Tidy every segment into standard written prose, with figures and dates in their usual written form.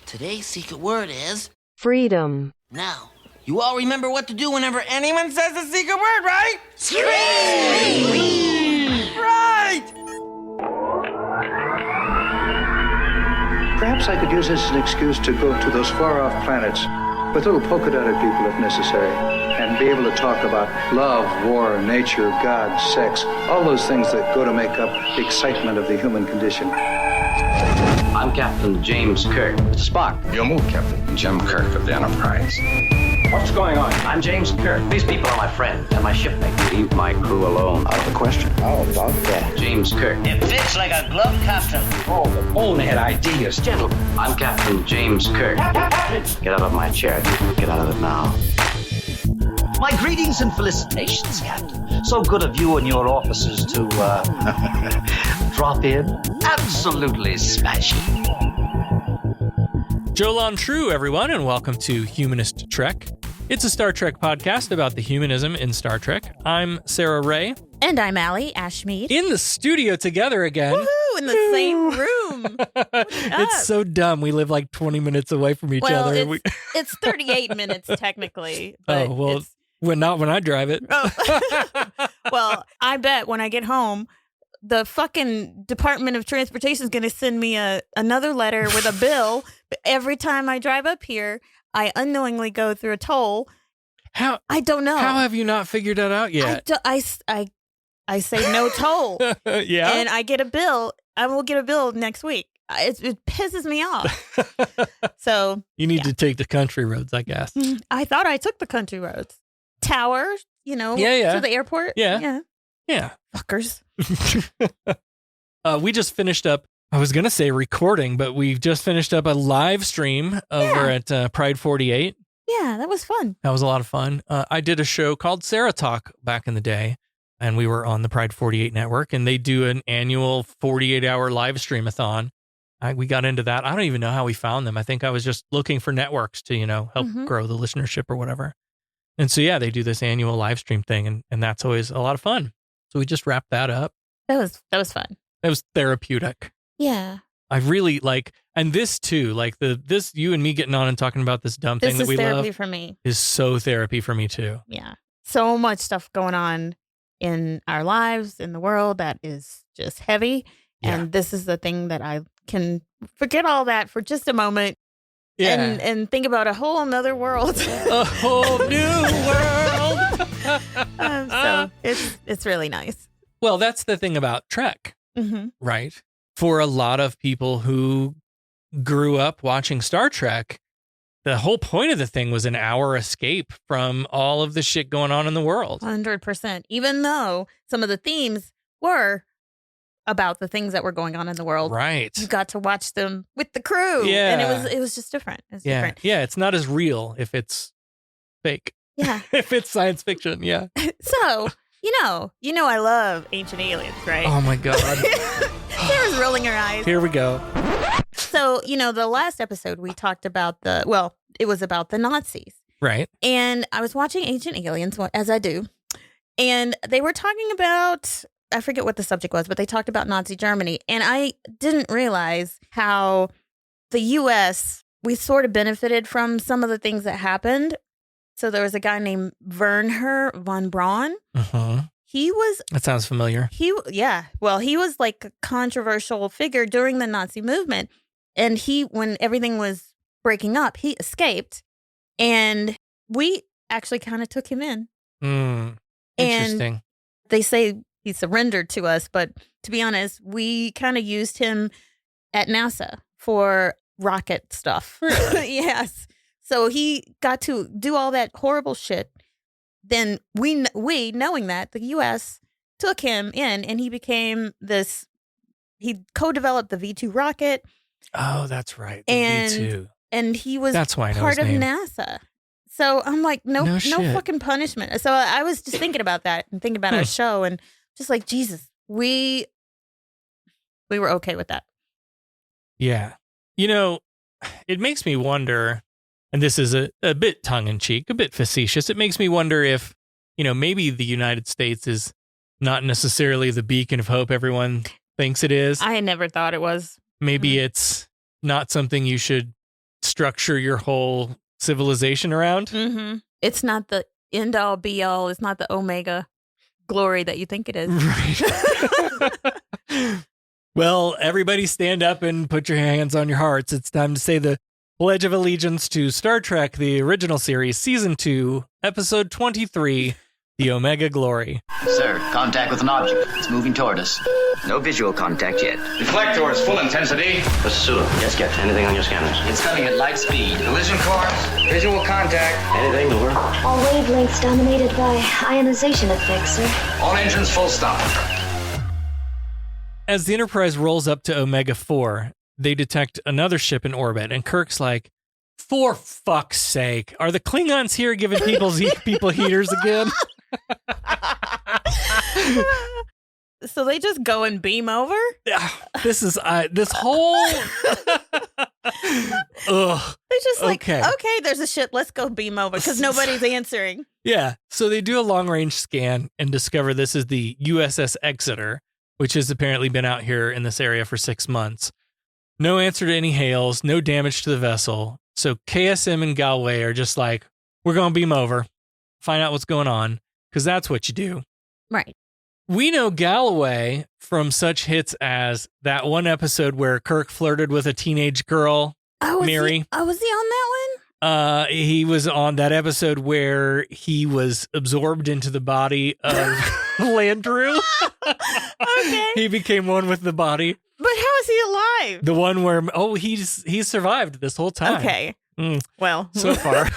Today's secret word is... freedom. Now, you all remember what to do whenever anyone says the secret word, right? Scream! Right! Perhaps I could use this as an excuse to go to those far-off planets with little polka-dotted people if necessary, and be able to talk about love, war, nature, God, sex, all those things that go to make up the excitement of the human condition. I'm Captain James Kirk. Spock. Your move, Captain. Jim Kirk of the Enterprise. What's going on? I'm James Kirk. These people are my friends and my shipmates. Leave my crew alone. Out of the question. How about that? James Kirk. It fits like a glove, Captain. Oh, the bonehead ideas. Gentlemen, I'm Captain James Kirk. Get out of my chair. Get out of it now. My greetings and felicitations, Captain. So good of you and your officers to, drop in. Absolutely smashing. Jolan True, everyone, and welcome to Humanist Trek. It's a Star Trek podcast about the humanism in Star Trek. I'm Sarah Ray. And I'm Allie Ashmead. In the studio together again. Woohoo! In the same room. It's so dumb. We live like 20 minutes away from each other. It's 38 minutes technically. But not when I drive it. Oh. Well, I bet when I get home, the fucking Department of Transportation is going to send me another letter with a bill. Every time I drive up here, I unknowingly go through a toll. How? I don't know. How have you not figured that out yet? I say no toll. Yeah. And I get a bill. I will get a bill next week. It pisses me off. So you need to take the country roads, I guess. I thought I took the country roads. Tower, to the airport. Yeah. Fuckers. We just finished up, I was going to say recording, but we've just finished up a live stream over at Pride 48. Yeah, that was fun. That was a lot of fun. I did a show called Sarah Talk back in the day, and we were on the Pride 48 network, and they do an annual 48-hour live stream-a-thon. We got into that. I don't even know how we found them. I think I was just looking for networks to, help grow the listenership or whatever. And so, they do this annual live stream thing, and that's always a lot of fun. So we just wrapped that up. That was fun. It was therapeutic. Yeah. I really and this too, this you and me getting on and talking about this dumb thing that we love. This is therapy for me. Is so therapy for me too. Yeah. So much stuff going on in our lives, in the world that is just heavy. Yeah. And this is the thing that I can forget all that for just a moment. Yeah. And think about a whole nother world. A whole new world. So it's really nice. Well, that's the thing about Trek, right? For a lot of people who grew up watching Star Trek, the whole point of the thing was an hour escape from all of the shit going on in the world. 100%. Even though some of the themes were about the things that were going on in the world. Right. You got to watch them with the crew. Yeah. And it was just different. Different. Yeah, it's not as real if it's fake. Yeah. If it's science fiction, yeah. So, I love Ancient Aliens, right? Oh my God. Sarah's rolling her eyes. Here we go. So, the last episode we talked about it was about the Nazis. Right. And I was watching Ancient Aliens, as I do. And they were talking about, I forget what the subject was, but they talked about Nazi Germany. And I didn't realize how the U.S., we sort of benefited from some of the things that happened. So there was a guy named Werner von Braun. Uh-huh. He was... That sounds familiar. He was like a controversial figure during the Nazi movement. And when everything was breaking up, he escaped. And we actually kind of took him in. Interesting. And they say he surrendered to us, but to be honest, we kind of used him at NASA for rocket stuff. Really? Yes. So he got to do all that horrible shit. Then we knowing that, the U.S. took him in, and he became he co-developed the V2 rocket. Oh, that's right. The V2. And he was that's why I know part his of name. NASA. So I'm like, no shit. fucking punishment. So I was just thinking about that and thinking about our show, and just like, Jesus, we were okay with that. Yeah. It makes me wonder, and this is a bit tongue-in-cheek, a bit facetious. It makes me wonder if, maybe the United States is not necessarily the beacon of hope everyone thinks it is. I never thought it was. Maybe it's not something you should structure your whole civilization around. Mm-hmm. It's not the end all be all. It's not the Omega glory that you think it is. Right. Well, everybody stand up and put your hands on your hearts. It's time to say the Pledge of Allegiance to Star Trek, the original series, Season 2, Episode 23, The Omega Glory. Sir, contact with an object. It's moving toward us. No visual contact yet. Deflectors, full intensity. Mr. Sulu, yes, get anything on your scanners? It's coming at light speed. Collision course. Visual contact. Anything, over? All wavelengths dominated by ionization effects, sir. All engines full stop. As the Enterprise rolls up to Omega 4, they detect another ship in orbit, and Kirk's like, for fuck's sake, are the Klingons here giving people heaters again? So they just go and beam over? This is, this whole... Ugh. They're just like, Okay. okay, there's a ship, let's go beam over, because nobody's answering. Yeah, so they do a long-range scan and discover this is the USS Exeter, which has apparently been out here in this area for 6 months. No answer to any hails, no damage to the vessel. So KSM and Galway are just like, we're going to beam over, find out what's going on, because that's what you do. Right. We know Galloway from such hits as that one episode where Kirk flirted with a teenage girl, Mary. Was he on that He was on that episode where he was absorbed into the body of Landru. Okay. He became one with the body. But how is he alive? The one where, he's survived this whole time. Okay. Well. So far.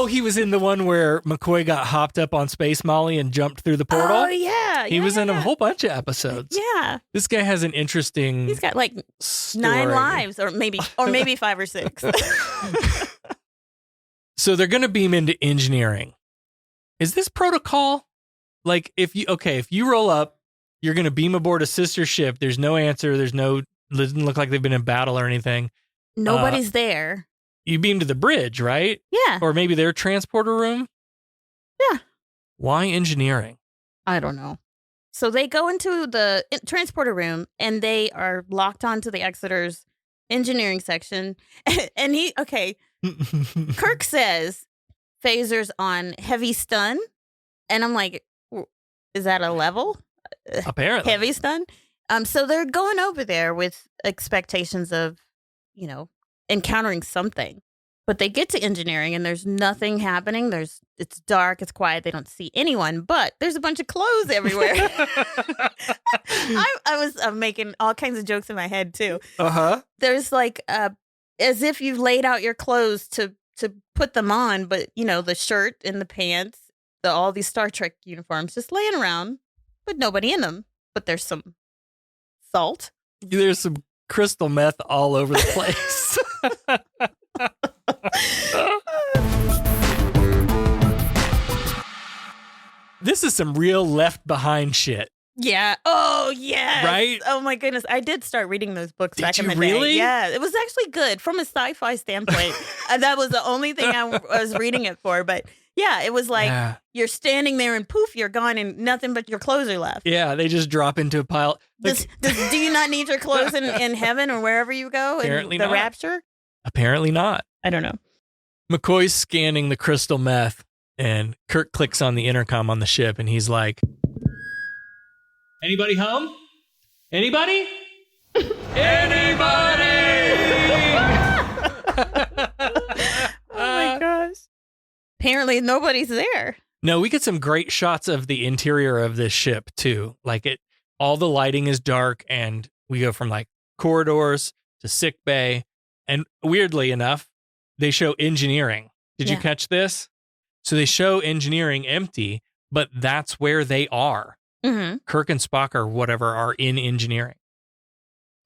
He was in the one where McCoy got hopped up on Space Molly and jumped through the portal. Oh, yeah. He was in a whole bunch of episodes. Yeah. This guy has an interesting He's got like story. 9 lives or maybe 5 or 6. So they're going to beam into engineering. Is this protocol? Like if you roll up, you're going to beam aboard a sister ship. There's no answer. It doesn't look like they've been in battle or anything. Nobody's there. You beam to the bridge, right? Yeah. Or maybe their transporter room? Yeah. Why engineering? I don't know. So they go into the transporter room and they are locked onto the Exeter's engineering section. And Kirk says phasers on heavy stun. And I'm like, is that a level? Apparently. Heavy stun? So they're going over there with expectations of, encountering something. But they get to engineering and there's nothing happening. It's dark, it's quiet, they don't see anyone, but there's a bunch of clothes everywhere. I was making all kinds of jokes in my head too. Uh-huh. There's like as if you've laid out your clothes to put them on, but the shirt and the pants, all these Star Trek uniforms just laying around, but nobody in them. But there's some salt. There's some crystal meth all over the place. This is some real Left Behind shit. Yeah. Oh, yes. Right? Oh, my goodness. I did start reading those books back in the Did you really? day. Yeah. It was actually good from a sci-fi standpoint. That was the only thing I was reading it for. But yeah, it was like you're standing there and poof, you're gone and nothing but your clothes are left. Yeah, they just drop into a pile. Do you not need your clothes in heaven or wherever you go? Apparently in the not. rapture? Apparently not. I don't know. McCoy's scanning the crystal meth, and Kirk clicks on the intercom on the ship, and he's like, "Anybody home? Anybody? Anybody?" Oh my gosh. Apparently nobody's there. No, we get some great shots of the interior of this ship too. Like all the lighting is dark, and we go from like corridors to sick bay, and weirdly enough, they show engineering. Did you catch this? So they show engineering empty, but that's where they are. Mm-hmm. Kirk and Spock or whatever are in engineering.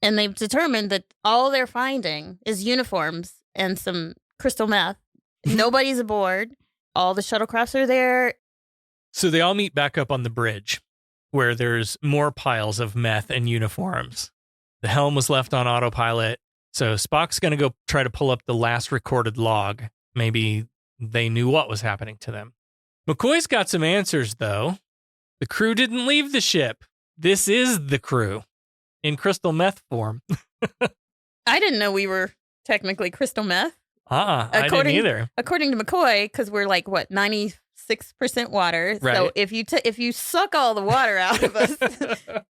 And they've determined that all they're finding is uniforms and some crystal meth. Nobody's aboard. All the shuttlecrafts are there. So they all meet back up on the bridge where there's more piles of meth and uniforms. The helm was left on autopilot. So Spock's going to go try to pull up the last recorded log. Maybe they knew what was happening to them. McCoy's got some answers, though. The crew didn't leave the ship. This is the crew. in crystal meth form. I didn't know we were technically crystal meth. I didn't either. According to McCoy, because we're like, what, 96% water. Right. So if you suck all the water out of us,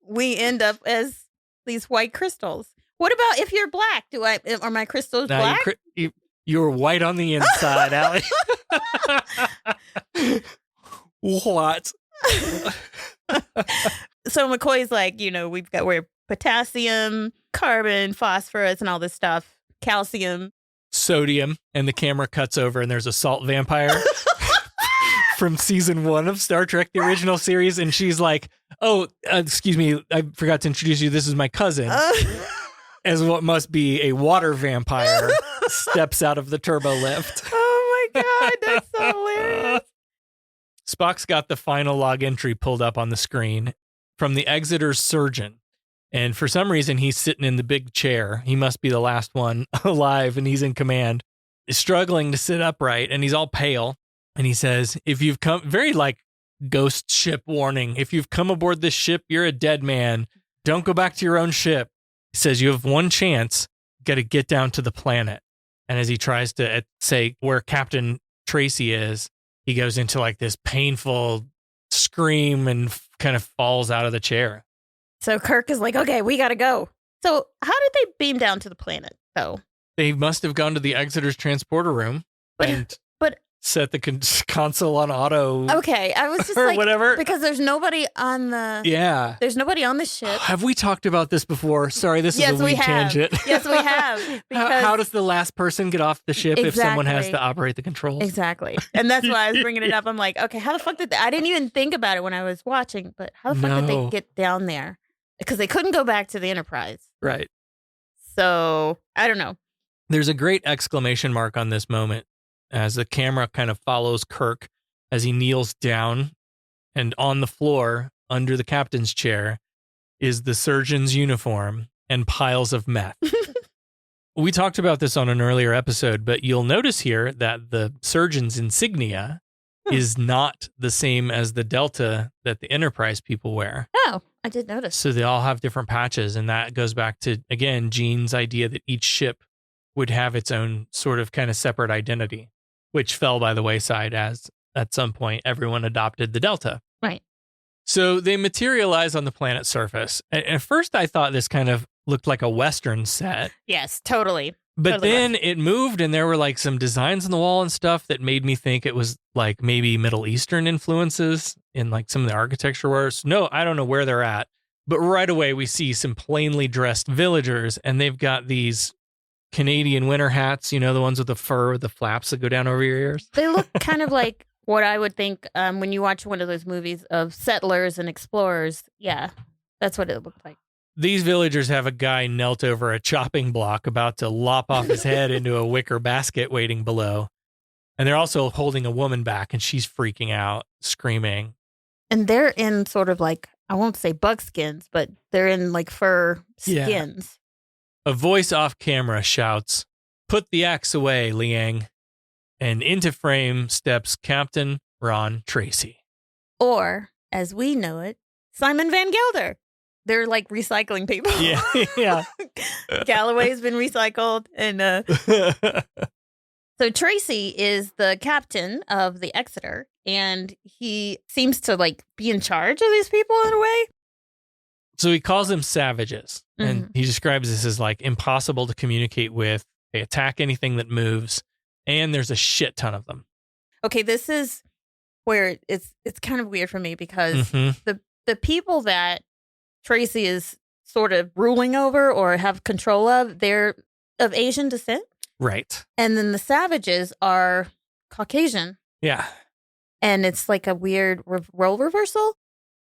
we end up as these white crystals. What about if you're black? Are my crystals Now black? You're white on the inside, Allie. What? So McCoy's like, we're potassium, carbon, phosphorus, and all this stuff, calcium. Sodium, and the camera cuts over and there's a salt vampire from season 1 of Star Trek, the original series. And she's like, oh, excuse me, I forgot to introduce you. This is my cousin. As what must be a water vampire steps out of the turbo lift. Oh my God, that's so hilarious. Spock's got the final log entry pulled up on the screen from the Exeter's surgeon. And for some reason, he's sitting in the big chair. He must be the last one alive, and he's in command. He's struggling to sit upright, and he's all pale. And he says, if you've come, very like ghost ship warning, if you've come aboard this ship, you're a dead man. Don't go back to your own ship. He says, you have one chance. Got to get down to the planet. And as he tries to say where Captain Tracy is, he goes into like this painful scream and kind of falls out of the chair. So Kirk is like, okay, we got to go. So how did they beam down to the planet, though? They must have gone to the Exeter's transporter room and set the console on auto. Okay, I was just or like, whatever. Because there's nobody on the... Yeah. There's nobody on the ship. Have we talked about this before? Sorry, this is a weird tangent. Yes, we have. How does the last person get off the ship if someone has to operate the controls? Exactly. And that's why I was bringing it up. I'm like, okay, how the fuck I didn't even think about it when I was watching, but how the fuck did they get down there? Because they couldn't go back to the Enterprise. Right. So, I don't know. There's a great exclamation mark on this moment as the camera kind of follows Kirk as he kneels down, and on the floor under the captain's chair is the surgeon's uniform and piles of meth. We talked about this on an earlier episode, but you'll notice here that the surgeon's insignia is not the same as the Delta that the Enterprise people wear. Oh, I did notice. So they all have different patches, and that goes back to, again, Gene's idea that each ship would have its own sort of kind of separate identity, which fell by the wayside as at some point everyone adopted the Delta. Right. So they materialize on the planet's surface. At first, I thought this kind of looked like a Western set. Yes, totally. But totally then it moved, and there were like some designs on the wall and stuff that made me think it was like maybe Middle Eastern influences in like some of the architecture works. No, I don't know where they're at. But right away, we see some plainly dressed villagers, and they've got these Canadian winter hats, the ones with the fur, with the flaps that go down over your ears. They look kind of like what I would think when you watch one of those movies of settlers and explorers. Yeah, that's what it looked like. These villagers have a guy knelt over a chopping block about to lop off his head into a wicker basket waiting below. And they're also holding a woman back, and she's freaking out, screaming. And they're in sort of like, I won't say buckskins, but they're in like fur skins. Yeah. A voice off camera shouts, "Put the axe away, Liang." And into frame steps Captain Ron Tracy. Or, as we know it, Simon Van Gelder. They're like recycling people. Yeah, yeah. Galloway's been recycled. And so Tracy is the captain of the Exeter, and he seems to like be in charge of these people in a way. So he calls them savages, and he describes this as like impossible to communicate with. They attack anything that moves, and there's a shit ton of them. Okay, this is where it's kind of weird for me because the people that Tracy is sort of ruling over or have control of, they're of Asian descent. Right. And then the savages are Caucasian. Yeah. And it's like a weird role reversal.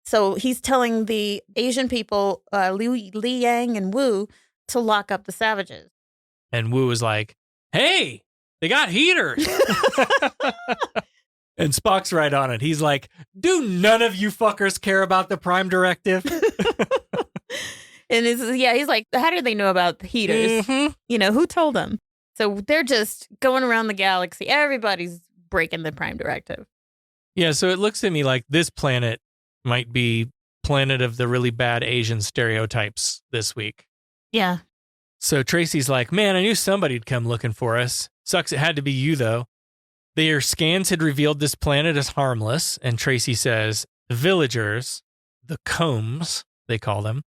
So he's telling the Asian people, Li Yang and Wu, to lock up the savages. And Wu is like, hey, they got heaters. And Spock's right on it. He's like, do none of you fuckers care about the Prime Directive? And he's like, how do they know about the heaters? Who told them? So they're just going around the galaxy. Everybody's breaking the Prime Directive. Yeah, so it looks to me like this planet might be planet of the really bad Asian stereotypes this week. Yeah. So Tracy's like, man, I knew somebody'd come looking for us. Sucks it had to be you, though. Their scans had revealed this planet as harmless, and Tracy says, the villagers, the Combs, they call them,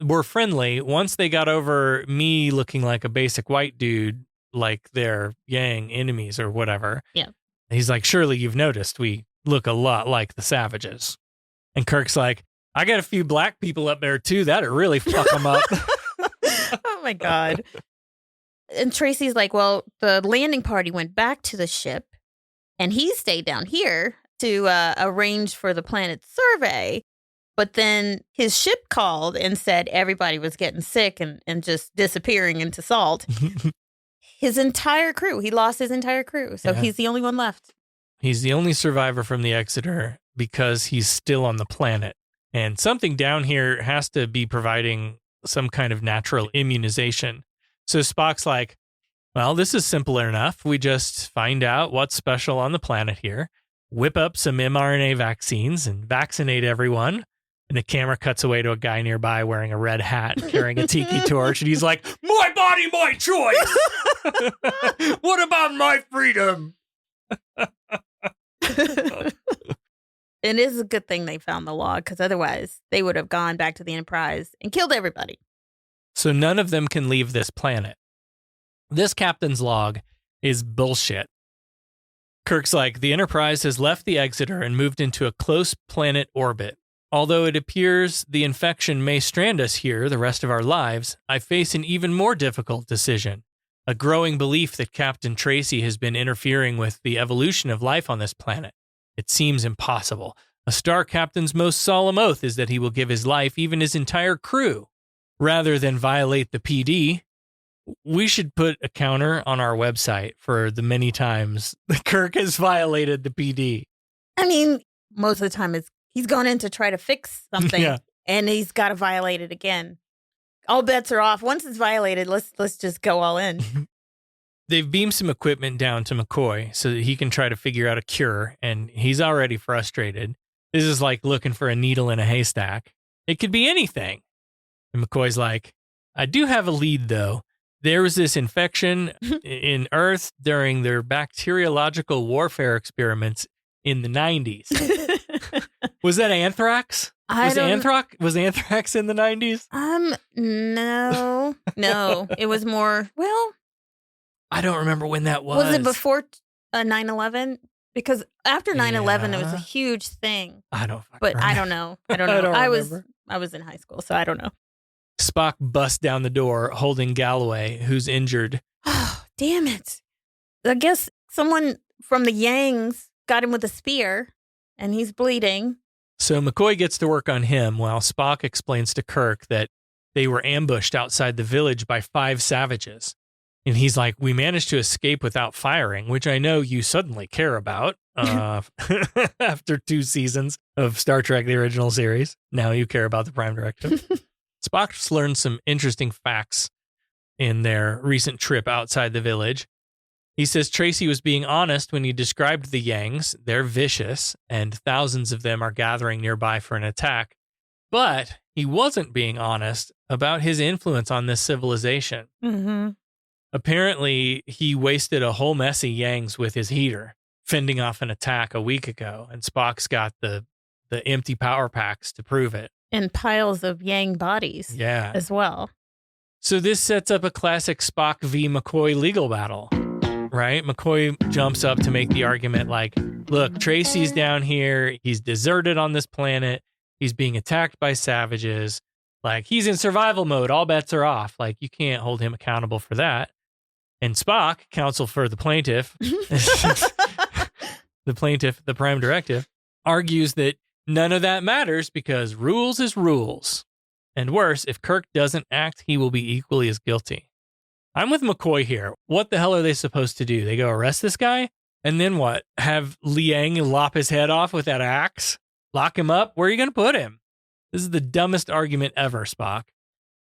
were friendly once they got over me looking like a basic white dude, like their Yang enemies or whatever. Yeah. He's like, surely you've noticed we look a lot like the savages. And Kirk's like, I got a few black people up there too. That'd really fuck them up. Oh my God. And Tracy's like, well, the landing party went back to the ship and he stayed down here to arrange for the planet's survey. But then his ship called and said everybody was getting sick and just disappearing into salt. His entire crew, he lost his entire crew. So he's the only one left. He's the only survivor from the Exeter because he's still on the planet. And something down here has to be providing some kind of natural immunization. So Spock's like, well, this is simple enough. We just find out what's special on the planet here, whip up some mRNA vaccines and vaccinate everyone. And the camera cuts away to a guy nearby wearing a red hat, carrying a tiki torch. And he's like, my body, my choice. What about my freedom? It is a good thing they found the log, because otherwise they would have gone back to the Enterprise and killed everybody. So none of them can leave this planet. This captain's log is bullshit. Kirk's like, the Enterprise has left the Exeter and moved into a close planet orbit. Although it appears the infection may strand us here the rest of our lives, I face an even more difficult decision. A growing belief that Captain Tracy has been interfering with the evolution of life on this planet. It seems impossible. A star captain's most solemn oath is that he will give his life, even his entire crew, rather than violate the PD. We should put a counter on our website for the many times that Kirk has violated the PD. I mean, most of the time he's gone in to try to fix something, and he's got to violate it again. All bets are off. Once it's violated, let's just go all in. They've beamed some equipment down to McCoy so that he can try to figure out a cure, and he's already frustrated. This is like looking for a needle in a haystack. It could be anything. And McCoy's like, I do have a lead, though. There was this infection in Earth during their bacteriological warfare experiments in the 90s. Was that anthrax? Was anthrax in the 90s? No. It was more, well, I don't remember when that was. Was it before 9/11? Because after 9/11, it was a huge thing. I don't know. I was in high school, so I don't know. Spock busts down the door holding Galloway, who's injured. Oh, damn it. I guess someone from the Yangs got him with a spear, and he's bleeding. So McCoy gets to work on him while Spock explains to Kirk that they were ambushed outside the village by 5 savages. And he's like, we managed to escape without firing, which I know you suddenly care about after 2 seasons of Star Trek, the original series. Now you care about the Prime Directive. Spock's learned some interesting facts in their recent trip outside the village. He says Tracy was being honest when he described the Yangs. They're vicious, and thousands of them are gathering nearby for an attack. But he wasn't being honest about his influence on this civilization. Mm-hmm. Apparently, he wasted a whole mess of Yangs with his heater, fending off an attack a week ago, and Spock's got the empty power packs to prove it. And piles of Yang bodies as well. So this sets up a classic Spock v. McCoy legal battle, right? McCoy jumps up to make the argument like, look, Tracy's down here. He's deserted on this planet. He's being attacked by savages. Like, he's in survival mode. All bets are off. Like, you can't hold him accountable for that. And Spock, counsel for the plaintiff, the Prime Directive, argues that none of that matters because rules is rules. And worse, if Kirk doesn't act, he will be equally as guilty. I'm with McCoy here. What the hell are they supposed to do? They go arrest this guy? And then what? Have Liang lop his head off with that axe? Lock him up? Where are you going to put him? This is the dumbest argument ever, Spock.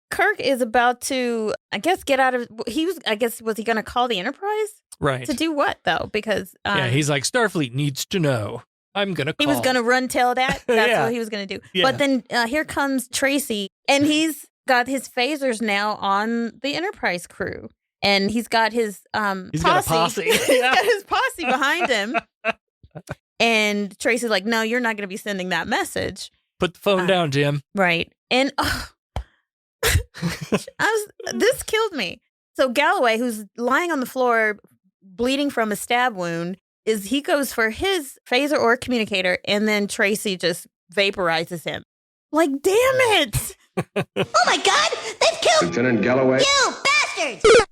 Kirk is about to, I guess, get out of, was he going to call the Enterprise? Right. To do what, though? Because... he's like, Starfleet needs to know. I'm going to call. He was going to run tell that. That's Yeah. what he was going to do. Yeah. But then here comes Tracy, and he's got his phasers now on the Enterprise crew. And he's got his He's posse. got a posse. He's got his posse behind him. And Tracy's like, no, you're not going to be sending that message. Put the phone down, Jim. Right. And this killed me. So Galloway, who's lying on the floor, bleeding from a stab wound, he goes for his phaser or communicator, and then Tracy just vaporizes him. Like, damn it! Oh my God! They've killed Lieutenant Galloway. you bastards!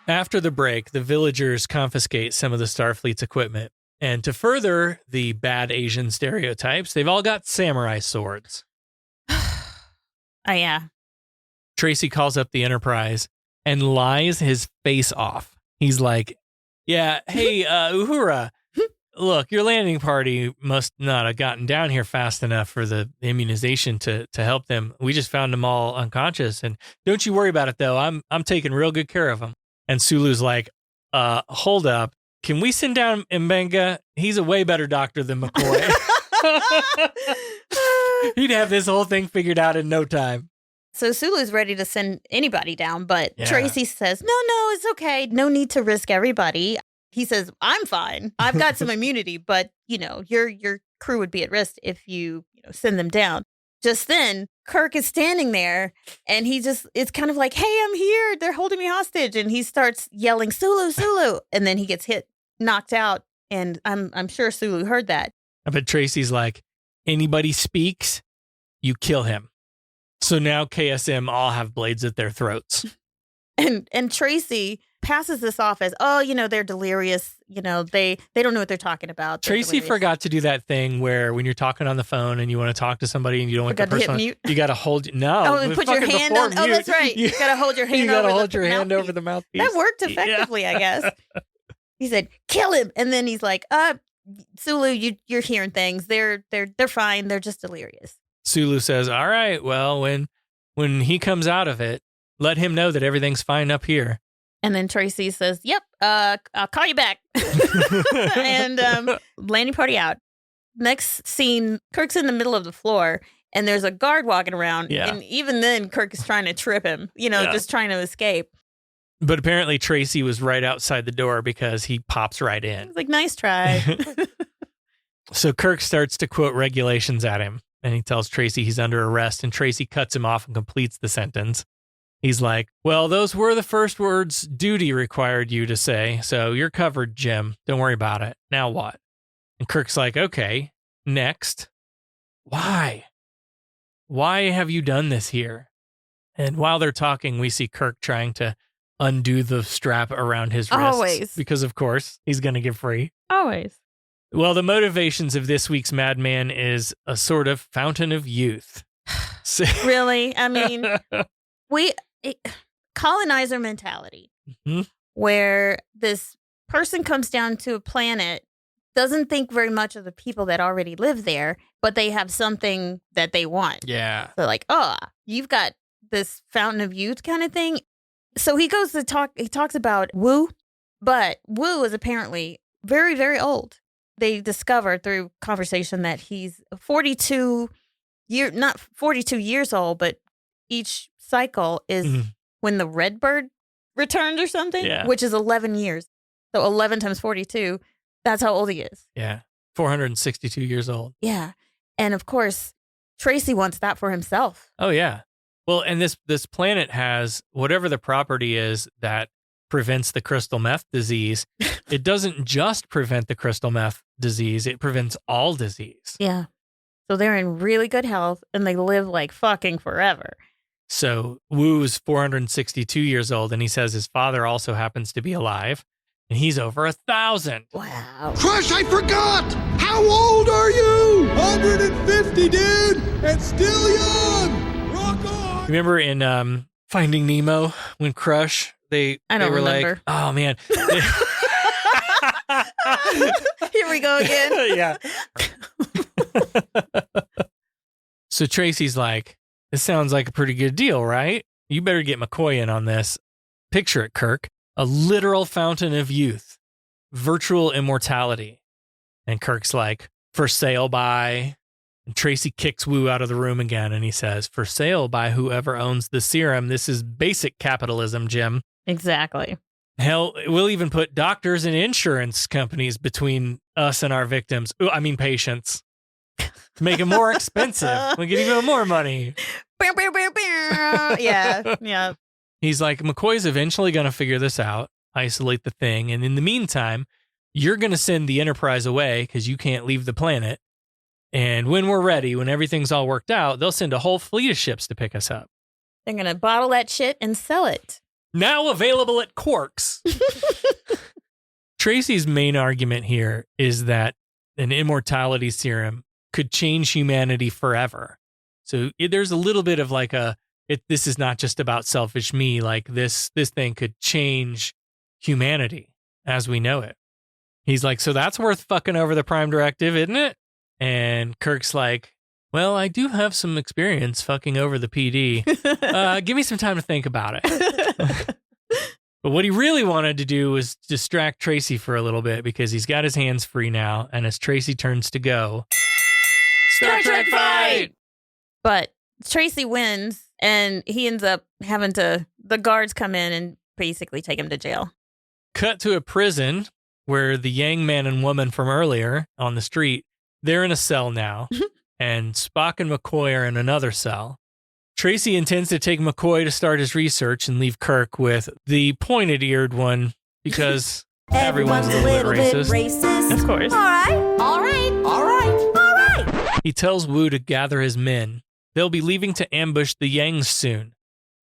After the break, the villagers confiscate some of the Starfleet's equipment. And to further the bad Asian stereotypes, they've all got samurai swords. Oh, yeah. Tracy calls up the Enterprise and lies his face off. He's like, yeah, hey, Uhura, look, your landing party must not have gotten down here fast enough for the immunization to help them. We just found them all unconscious. And don't you worry about it, though. I'm taking real good care of them. And Sulu's like, hold up. Can we send down Mbenga? He's a way better doctor than McCoy. He'd have this whole thing figured out in no time. So Sulu's ready to send anybody down, but Yeah. Tracy says, no, it's okay. No need to risk everybody. He says, I'm fine. I've got some immunity, but, your crew would be at risk if you send them down. Just then, Kirk is standing there, and it's kind of like, hey, I'm here. They're holding me hostage. And he starts yelling, Sulu. And then he gets knocked out. And I'm sure Sulu heard that. I bet Tracy's like, anybody speaks, you kill him. So now KSM all have blades at their throats. And Tracy passes this off as, they're delirious. They don't know what they're talking about. They're Tracy delirious. forgot to do that thing where when you're talking on the phone and you want to talk to somebody and you don't want the Forgot to hit person, mute? you got to hold. No, Oh, put your hand before on. Oh, that's right. You got to hold your hand. You got to over hold the your hand mouthpiece. over the mouthpiece. That worked effectively, I guess. He said, "Kill him," and then he's like, Sulu, you're hearing things. They're fine. They're just delirious." Sulu says, "All right, well, when he comes out of it, let him know that everything's fine up here." And then Tracy says, "Yep, I'll call you back." And landing party out. Next scene, Kirk's in the middle of the floor, and there's a guard walking around. Yeah. And even then, Kirk is trying to trip him, just trying to escape. But apparently Tracy was right outside the door because he pops right in. He's like, "Nice try." So Kirk starts to quote regulations at him, and he tells Tracy he's under arrest, and Tracy cuts him off and completes the sentence. He's like, "Well, those were the first words duty required you to say, so you're covered, Jim. Don't worry about it. Now what?" And Kirk's like, "Okay, next. Why? Why have you done this here?" And while they're talking, we see Kirk trying to undo the strap around his wrists. Always. Because, of course, he's going to get free. Always. Well, the motivations of this week's Madman is a sort of fountain of youth. So- Really? I mean, colonizer mentality, where this person comes down to a planet, doesn't think very much of the people that already live there, but they have something that they want. Yeah. They're like, you've got this fountain of youth kind of thing. So he goes to talk, he talks about Wu, but Wu is apparently very, very old. They discovered through conversation that he's 42 years old, but each cycle is when the red bird returned or something, which is 11 years. So 11 times 42, that's how old he is. Yeah. 462 years old. Yeah. And of course, Tracy wants that for himself. Oh, yeah. Well, and this planet has whatever the property is that prevents the crystal meth disease. It doesn't just prevent the crystal meth disease. It prevents all disease. Yeah. So they're in really good health and they live like fucking forever. So Wu's 462 years old, and he says his father also happens to be alive, and he's over 1,000. Wow. Crush, I forgot! How old are you? 150, dude! And still young! Rock on! Remember in Finding Nemo when Crush, they I don't were remember. like, oh, man. Here we go again. Yeah. So Tracy's like, this sounds like a pretty good deal, right? You better get McCoy in on this. Picture it, Kirk. A literal fountain of youth, virtual immortality. And Kirk's like, for sale by... And Tracy kicks Wu out of the room again, and he says, for sale by whoever owns the serum. This is basic capitalism, Jim. Exactly. Hell, we'll even put doctors and insurance companies between us and our victims. I mean, patients. To make it more expensive. We get even more money. Yeah. He's like, McCoy's eventually going to figure this out, isolate the thing. And in the meantime, you're going to send the Enterprise away because you can't leave the planet. And when we're ready, when everything's all worked out, they'll send a whole fleet of ships to pick us up. They're going to bottle that shit and sell it. Now available at Quarks. Tracy's main argument here is that an immortality serum could change humanity forever. So there's a little bit of like this is not just about selfish me. Like this thing could change humanity as we know it. He's like, so that's worth fucking over the Prime Directive, isn't it? And Kirk's like, well, I do have some experience fucking over the PD. Give me some time to think about it. But what he really wanted to do was distract Tracy for a little bit because he's got his hands free now. And as Tracy turns to go, Star Trek fight! But Tracy wins and he ends up having the guards come in and basically take him to jail. Cut to a prison where the Yang man and woman from earlier on the street, they're in a cell now, and Spock and McCoy are in another cell. Tracy intends to take McCoy to start his research and leave Kirk with the pointed-eared one because everyone's a little bit racist. Of course. All right. He tells Wu to gather his men. They'll be leaving to ambush the Yangs soon,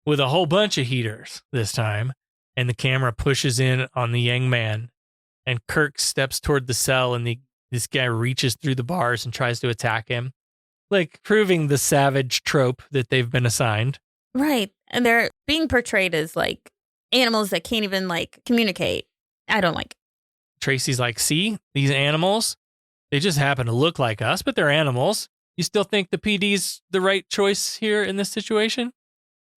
with a whole bunch of heaters this time, and the camera pushes in on the Yang man, and Kirk steps toward the cell, and this guy reaches through the bars and tries to attack him, like proving the savage trope that they've been assigned. Right. And they're being portrayed as like animals that can't even like communicate. I don't like it. Tracy's like, see, these animals, they just happen to look like us, but they're animals. You still think the PD's the right choice here in this situation?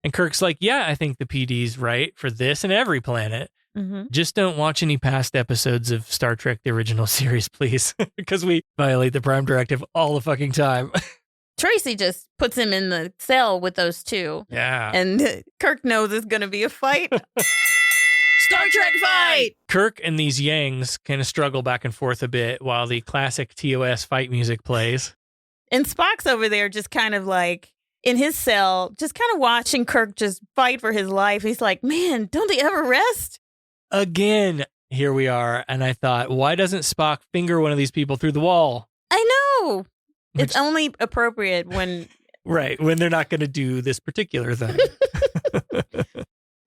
And Kirk's like, yeah, I think the PD's right for this and every planet. Mm-hmm. Just don't watch any past episodes of Star Trek, the original series, please, because we violate the Prime Directive all the fucking time. Tracy just puts him in the cell with those two. Yeah. And Kirk knows it's going to be a fight. Star Trek fight! Kirk and these Yangs kind of struggle back and forth a bit while the classic TOS fight music plays. And Spock's over there just kind of like in his cell, just kind of watching Kirk just fight for his life. He's like, man, don't they ever rest? Again, here we are. And I thought, why doesn't Spock finger one of these people through the wall? I know. It's only appropriate when... Right, when they're not going to do this particular thing.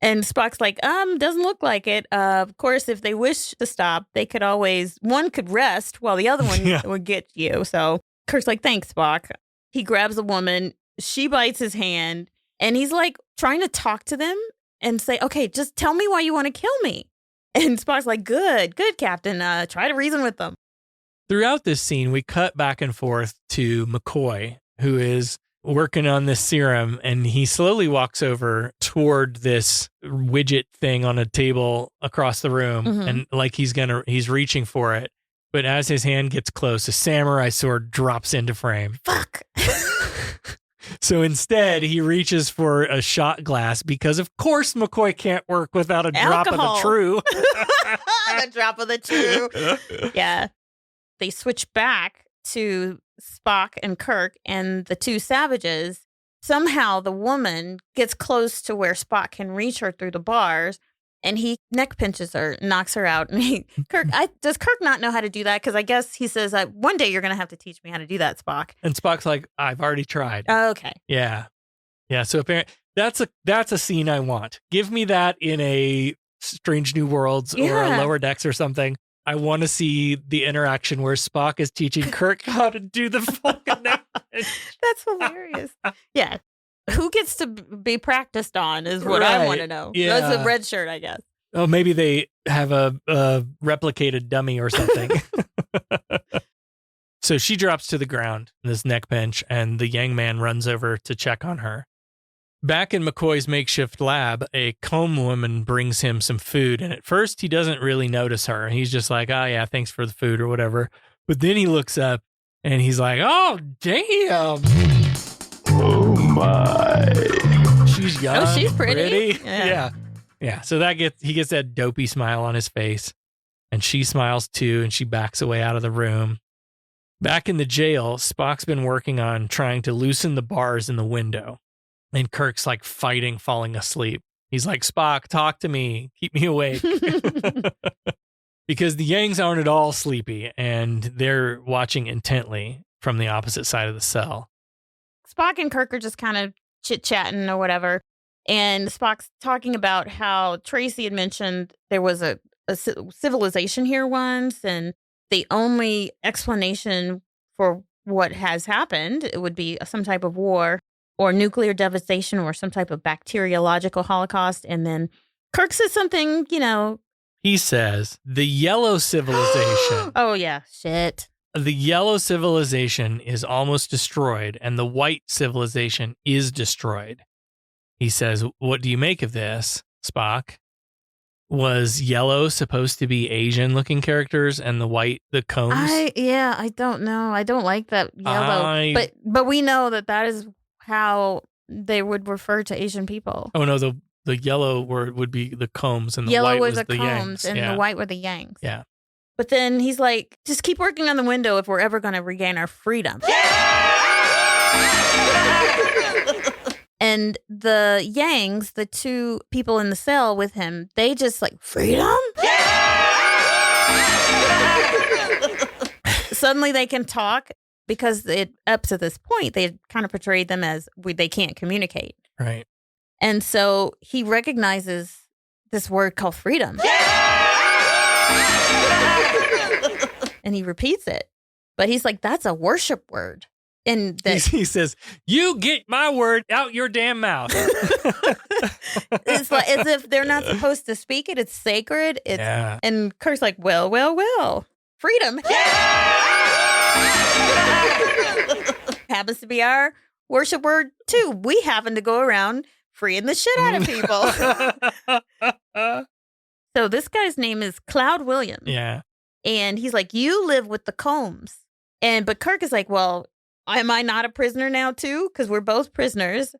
And Spock's like, doesn't look like it. Of course, if they wish to stop, they could always... One could rest while the other one would get you. So Kirk's like, thanks, Spock. He grabs a woman. She bites his hand. And he's like trying to talk to them and say, okay, just tell me why you want to kill me. And Spock's like, good, Captain. Try to reason with them. Throughout this scene, we cut back and forth to McCoy, who is working on this serum, and he slowly walks over toward this widget thing on a table across the room, and like he's reaching for it. But as his hand gets close, a samurai sword drops into frame. Fuck. So instead, he reaches for a shot glass because, of course, McCoy can't work without a drop of the true. The drop of the true. Yeah. They switch back to Spock and Kirk and the two savages. Somehow the woman gets close to where Spock can reach her through the bars, and he neck pinches her, knocks her out. And does Kirk not know how to do that? Because I guess he says, one day you're going to have to teach me how to do that, Spock. And Spock's like, I've already tried. Oh, okay. Yeah. Yeah. So apparently that's a scene I want. Give me that in a Strange New Worlds or a Lower Decks or something. I want to see the interaction where Spock is teaching Kirk how to do the fucking neck pinch. That's hilarious. Yeah. Who gets to be practiced on is what I want to know. Yeah. That's a red shirt, I guess. Oh, maybe they have a replicated dummy or something. So she drops to the ground in this neck pinch, and the Yang man runs over to check on her. Back in McCoy's makeshift lab, a comb woman brings him some food, and at first he doesn't really notice her. He's just like, oh yeah, thanks for the food or whatever. But then he looks up and he's like, oh damn. Oh my. She's young. Oh, she's pretty. Yeah. So he gets that dopey smile on his face, and she smiles too, and she backs away out of the room. Back in the jail, Spock's been working on trying to loosen the bars in the window. And Kirk's like fighting, falling asleep. He's like, Spock, talk to me. Keep me awake. Because the Yangs aren't at all sleepy, and they're watching intently from the opposite side of the cell. Spock and Kirk are just kind of chit-chatting or whatever. And Spock's talking about how Tracy had mentioned there was a civilization here once, and the only explanation for what has happened, it would be some type of war or nuclear devastation or some type of bacteriological holocaust. And then Kirk says something, He says, the yellow civilization. Oh, yeah. Shit. The yellow civilization is almost destroyed, and the white civilization is destroyed. He says, what do you make of this, Spock? Was yellow supposed to be Asian-looking characters and the white, the combs? I don't know. I don't like that yellow. But we know that is how they would refer to Asian people. Oh, no, the yellow word would be the combs, and the yellow white was the the combs, Yangs. and the white were the Yangs. Yeah. But then he's like, just keep working on the window if we're ever going to regain our freedom. And the Yangs, the two people in the cell with him, they just like, freedom? Suddenly they can talk, because up to this point, they had kind of portrayed them as they can't communicate. Right. And so he recognizes this word called freedom. And he repeats it. But he's like, that's a worship word. And he says, you get my word out your damn mouth. It's like as if they're not supposed to speak it. It's sacred. And Kirk's like, well. Freedom. Happens to be our worship word, too. We happen to go around freeing the shit out of people. So this guy's name is Cloud Williams. Yeah. And he's like, you live with the Combs. But Kirk is like, well, am I not a prisoner now, too? Because we're both prisoners.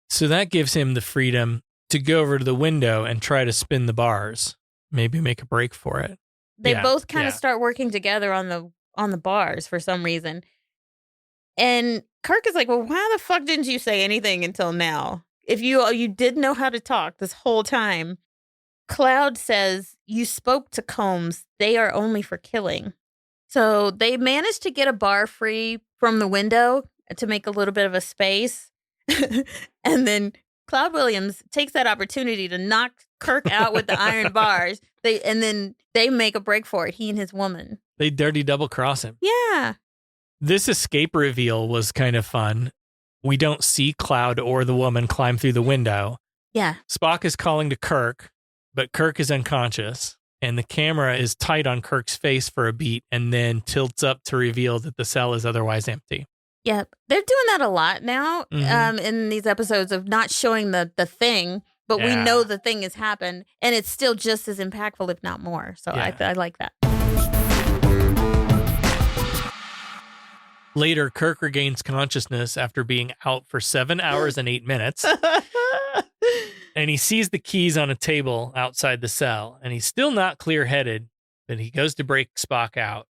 So that gives him the freedom to go over to the window and try to spin the bars. Maybe make a break for it. They both kind of start working together on the bars for some reason. And Kirk is like, well, why the fuck didn't you say anything until now? If you did know how to talk this whole time. Cloud says, you spoke to Combs. They are only for killing. So they managed to get a bar free from the window to make a little bit of a space. And then Cloud Williams takes that opportunity to knock Kirk out with the iron bars. And then they make a break for it, he and his woman. They dirty double cross him. Yeah. This escape reveal was kind of fun. We don't see Cloud or the woman climb through the window. Yeah. Spock is calling to Kirk, but Kirk is unconscious, and the camera is tight on Kirk's face for a beat and then tilts up to reveal that the cell is otherwise empty. Yep. They're doing that a lot now in these episodes of not showing the thing, but we know the thing has happened, and it's still just as impactful, if not more. So I like that. Later, Kirk regains consciousness after being out for 7 hours and 8 minutes. And he sees the keys on a table outside the cell, and he's still not clear-headed, but he goes to break Spock out.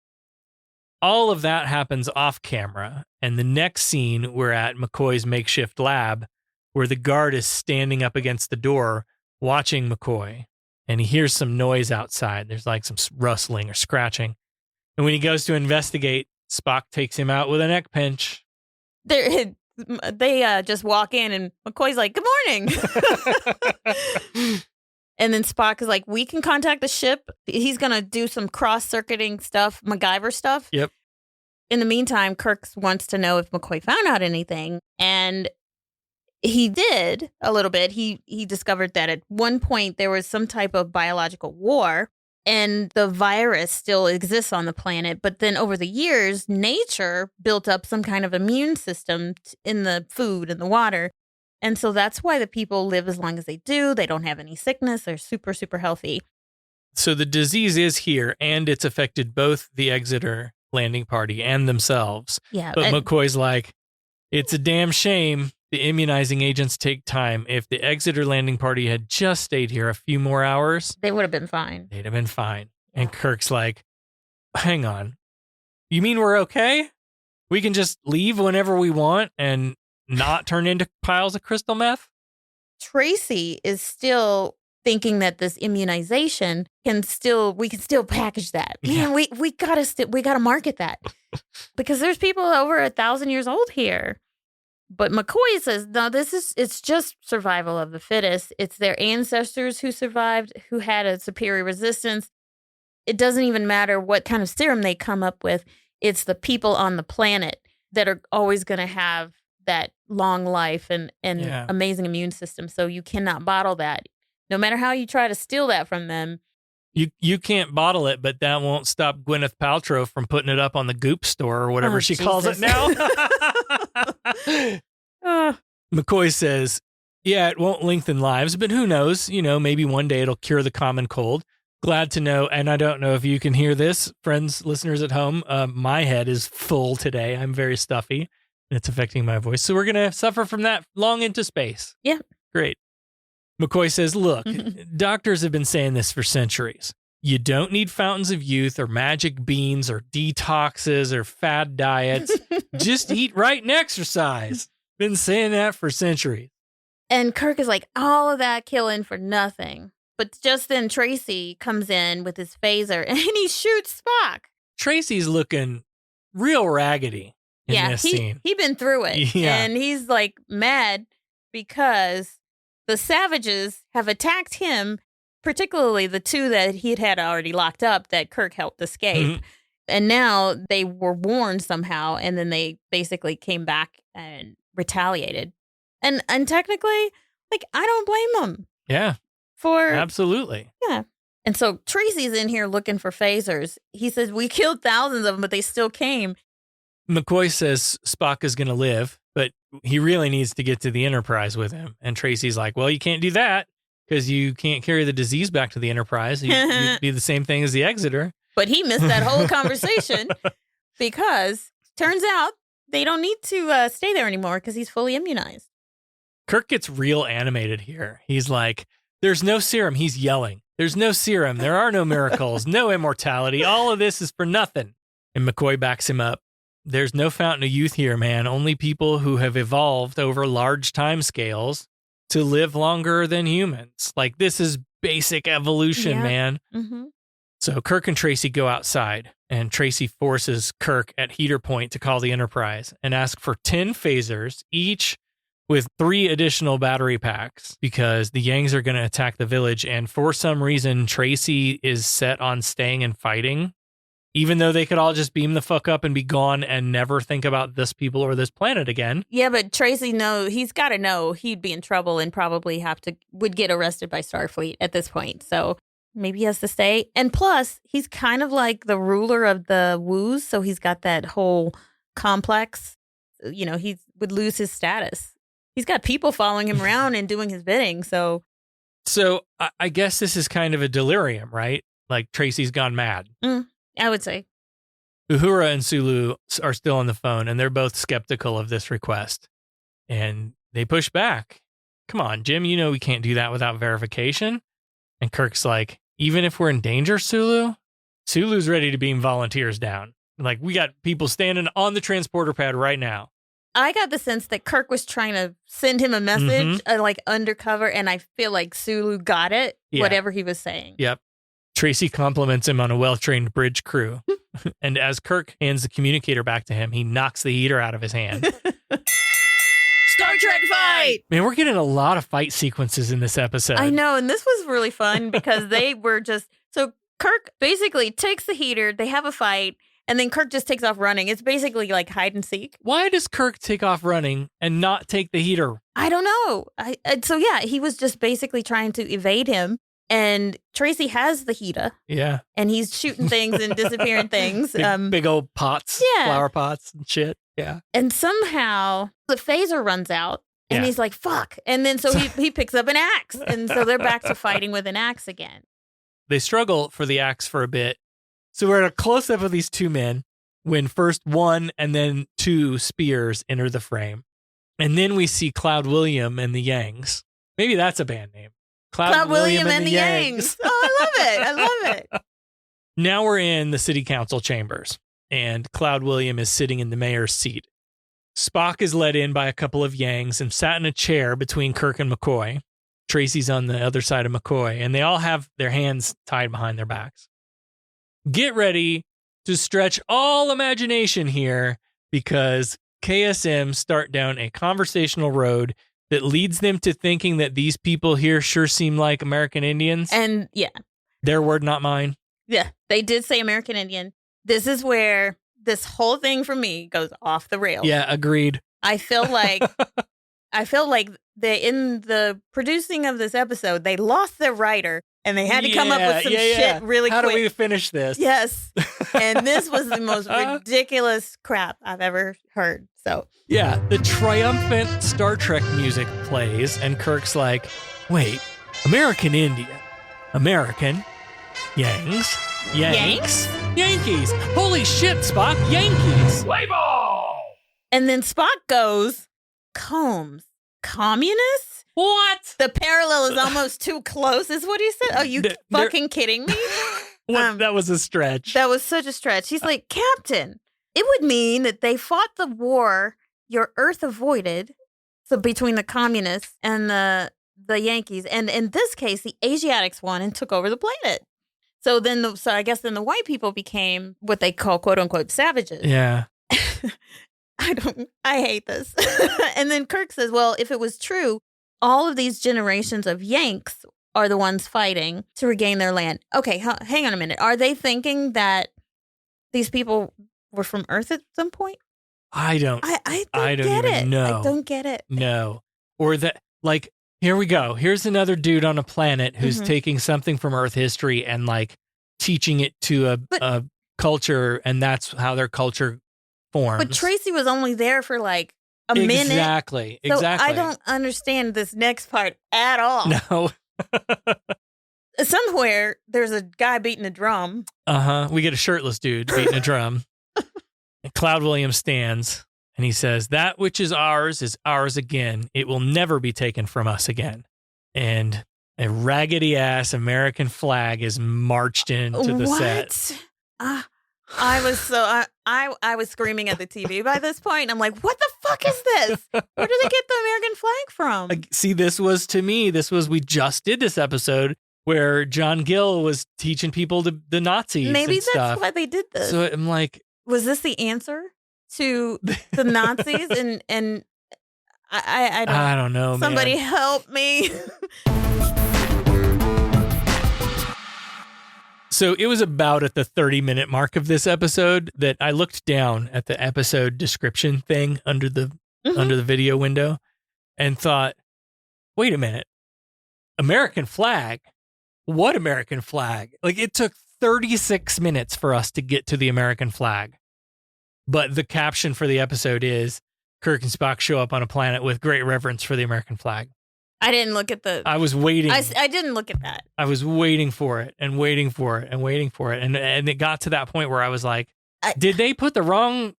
All of that happens off camera, and the next scene, we're at McCoy's makeshift lab, where the guard is standing up against the door watching McCoy, and he hears some noise outside. There's like some rustling or scratching. And when he goes to investigate, Spock takes him out with a neck pinch. They just walk in, and McCoy's like, good morning. And then Spock is like, we can contact the ship. He's going to do some cross-circuiting stuff, MacGyver stuff. Yep. In the meantime, Kirk wants to know if McCoy found out anything. And he did a little bit. He discovered that at one point there was some type of biological war, and the virus still exists on the planet. But then over the years, nature built up some kind of immune system in the food and the water. And so that's why the people live as long as they do. They don't have any sickness. They're super, super healthy. So the disease is here, and it's affected both the Exeter landing party and themselves. Yeah. But McCoy's like, it's a damn shame the immunizing agents take time. If the Exeter landing party had just stayed here a few more hours, they would have been fine. They'd have been fine. And Kirk's like, hang on. You mean we're okay? We can just leave whenever we want and not turn into piles of crystal meth? Tracy is still thinking that this immunization we can still package that. Man, we gotta market that because there's people over 1,000 years old here. But McCoy says, no, it's just survival of the fittest. It's their ancestors who survived, who had a superior resistance. It doesn't even matter what kind of serum they come up with. It's the people on the planet that are always going to have that long life and amazing immune system. So you cannot bottle that. No matter how you try to steal that from them. You can't bottle it, but that won't stop Gwyneth Paltrow from putting it up on the Goop store or whatever she calls it now. McCoy says, yeah, it won't lengthen lives, but who knows? Maybe one day it'll cure the common cold. Glad to know. And I don't know if you can hear this, friends, listeners at home. My head is full today. I'm very stuffy and it's affecting my voice. So we're going to suffer from that long into space. Yeah. Great. McCoy says, look, doctors have been saying this for centuries. You don't need fountains of youth or magic beans or detoxes or fad diets. Just eat right and exercise. Been saying that for centuries. And Kirk is like, all of that killing for nothing. But just then Tracy comes in with his phaser and he shoots Spock. Tracy's looking real raggedy in this scene. He'd been through it. Yeah. And he's like mad because the savages have attacked him, particularly the two that he'd had already locked up that Kirk helped escape. Mm-hmm. And now they were warned somehow, and then they basically came back and retaliated. And technically, like, I don't blame them. Yeah. Absolutely. Yeah. And so Tracy's in here looking for phasers. He says, we killed thousands of them, but they still came. McCoy says Spock is going to live, but he really needs to get to the Enterprise with him. And Tracy's like, well, you can't do that because you can't carry the disease back to the Enterprise. You'd be the same thing as the Exeter. But he missed that whole conversation because turns out they don't need to stay there anymore because he's fully immunized. Kirk gets real animated here. He's like, there's no serum. He's yelling. There's no serum. There are no miracles, no immortality. All of this is for nothing. And McCoy backs him up. There's no fountain of youth here, man. Only people who have evolved over large time scales to live longer than humans. Like, this is basic evolution, man. Mm-hmm. So Kirk and Tracy go outside, and Tracy forces Kirk at heater point to call the Enterprise and ask for 10 phasers, each with 3 additional battery packs, because the Yangs are going to attack the village. And for some reason, Tracy is set on staying and fighting, even though they could all just beam the fuck up and be gone and never think about this people or this planet again. Yeah, but Tracy, he's got to know he'd be in trouble and probably would get arrested by Starfleet at this point. So maybe he has to stay. And plus, he's kind of like the ruler of the Woos, so he's got that whole complex. He would lose his status. He's got people following him around and doing his bidding. So I guess this is kind of a delirium, right? Like Tracy's gone mad. I would say. Uhura and Sulu are still on the phone, and they're both skeptical of this request. And they push back. Come on, Jim, we can't do that without verification. And Kirk's like, even if we're in danger, Sulu's ready to beam volunteers down. Like, we got people standing on the transporter pad right now. I got the sense that Kirk was trying to send him a message, like undercover, and I feel like Sulu got it, whatever he was saying. Yep. Tracy compliments him on a well-trained bridge crew. And as Kirk hands the communicator back to him, he knocks the heater out of his hand. Star Trek fight! Man, we're getting a lot of fight sequences in this episode. I know, and this was really fun because they were just... So Kirk basically takes the heater, they have a fight, and then Kirk just takes off running. It's basically like hide and seek. Why does Kirk take off running and not take the heater? I don't know. So he was just basically trying to evade him. And Tracy has the heater. Yeah. And he's shooting things and disappearing things. Big old pots, flower pots and shit. Yeah. And somehow the phaser runs out And Yeah. he's like, fuck. And then so he picks up an axe. And so they're back to fighting with an axe again. They struggle for the axe for a bit. So we're at a close-up of these two men when first one and then two spears enter the frame. And then we see Cloud William and the Yangs. Maybe that's a band name. Cloud William and the Yangs. Oh, I love it. I love it. Now we're in the city council chambers, and Cloud William is sitting in the mayor's seat. Spock is led in by a couple of Yangs and sat in a chair between Kirk and McCoy. Tracy's on the other side of McCoy, and they all have their hands tied behind their backs. Get ready to stretch all imagination here, because KSM start down a conversational road that leads them to thinking that these people here sure seem like American Indians. And yeah. Their word, not mine. Yeah, they did say American Indian. This is where this whole thing for me goes off the rails. Yeah, agreed. I feel like they in the producing of this episode, they lost their writer and they had to come up with some shit really How quick. do we finish this? Yes. And this was the most ridiculous crap I've ever heard. So yeah, the triumphant Star Trek music plays, and Kirk's like, wait, American Indian, American, Yangs, Yankees. Holy shit, Spock, Yankees. Play ball! And then Spock goes, Combs, communists? What? The parallel is almost too close, is what he said. Are you fucking kidding me? That was a stretch. That was such a stretch. He's like, Captain, it would mean that they fought the war your Earth avoided, so between the communists and the Yankees, and in this case, the Asiatics won and took over the planet. So I guess then the white people became what they call quote unquote savages. Yeah. I hate this. And then Kirk says, well, if it was true, all of these generations of Yanks are the ones fighting to regain their land. Okay, hang on a minute. Are they thinking that these people were from Earth at some point? I don't get even it. know. I don't get it. No. Or that, like, here we go. Here's another dude on a planet who's taking something from Earth history and like teaching it to a culture, and that's how their culture forms. But Tracy was only there for like a minute. Exactly. So I don't understand this next part at all. No. Somewhere there's a guy beating a drum. We get a shirtless dude beating a drum. And Cloud Williams stands and he says, that which is ours again. It will never be taken from us again. And a raggedy ass American flag is marched into the set. I was screaming at the TV by this point. I'm like, what the fuck is this? Where did they get the American flag from? See, we just did this episode where John Gill was teaching people the Nazis. Maybe and that's stuff. why they did this. So I'm like, was this the answer to the Nazis? and I don't know. Somebody man. help me. So it was about at the 30-minute mark of this episode that I looked down at the episode description thing under the video window and thought, wait a minute, American flag? What American flag? Like, it took 36 minutes for us to get to the American flag. But the caption for the episode is, Kirk and Spock show up on a planet with great reverence for the American flag. I didn't look at the... I was waiting. I didn't look at that. I was waiting for it and waiting for it and waiting for it. And it got to that point where I was like, did they put the wrong...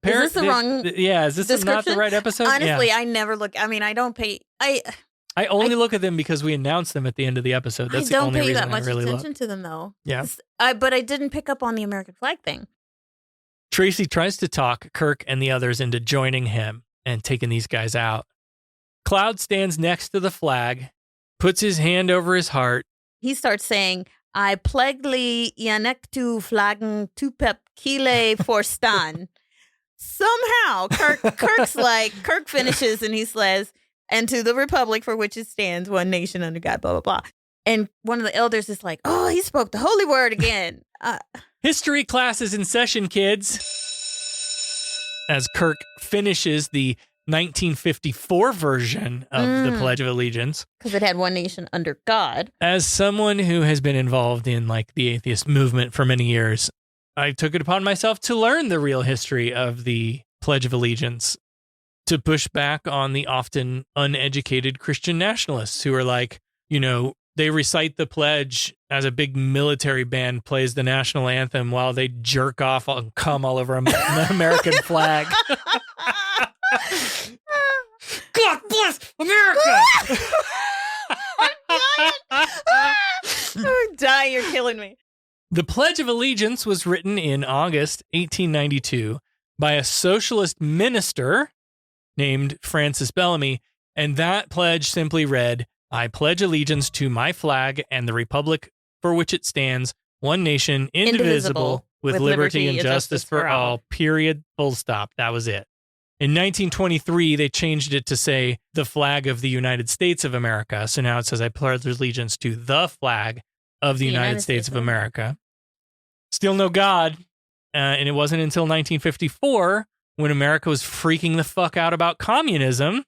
Is this the wrong is this not the right episode? Honestly, yeah. I never look... I mean, I don't pay... I only look at them because we announced them at the end of the episode. That's the only reason I really look. I don't pay that much attention to them, though. Yeah. But I didn't pick up on the American flag thing. Tracy tries to talk Kirk and the others into joining him and taking these guys out. Cloud stands next to the flag, puts his hand over his heart. He starts saying, I plegli ianectu flaggen tupep kile forstan. Somehow, Kirk finishes and he says, and to the republic for which it stands, one nation under God, blah, blah, blah. And one of the elders is like, oh, he spoke the holy word again. History class is in session, kids. As Kirk finishes the 1954 version of the Pledge of Allegiance. Because it had one nation under God. As someone who has been involved in like the atheist movement for many years, I took it upon myself to learn the real history of the Pledge of Allegiance. to push back on the often uneducated Christian nationalists who are like, you know, they recite the pledge as a big military band plays the national anthem while they jerk off and cum all over the American flag. God bless America! I'm dying. You're killing me. The Pledge of Allegiance was written in August 1892 by a socialist minister named Francis Bellamy, and that pledge simply read, I pledge allegiance to my flag and the republic for which it stands, one nation, indivisible, with liberty and justice for all, period, full stop. That was it. In 1923, they changed it to say the flag of the United States of America. So now it says, I pledge allegiance to the flag of the United States of America. Still no God. And it wasn't until 1954, when America was freaking the fuck out about communism,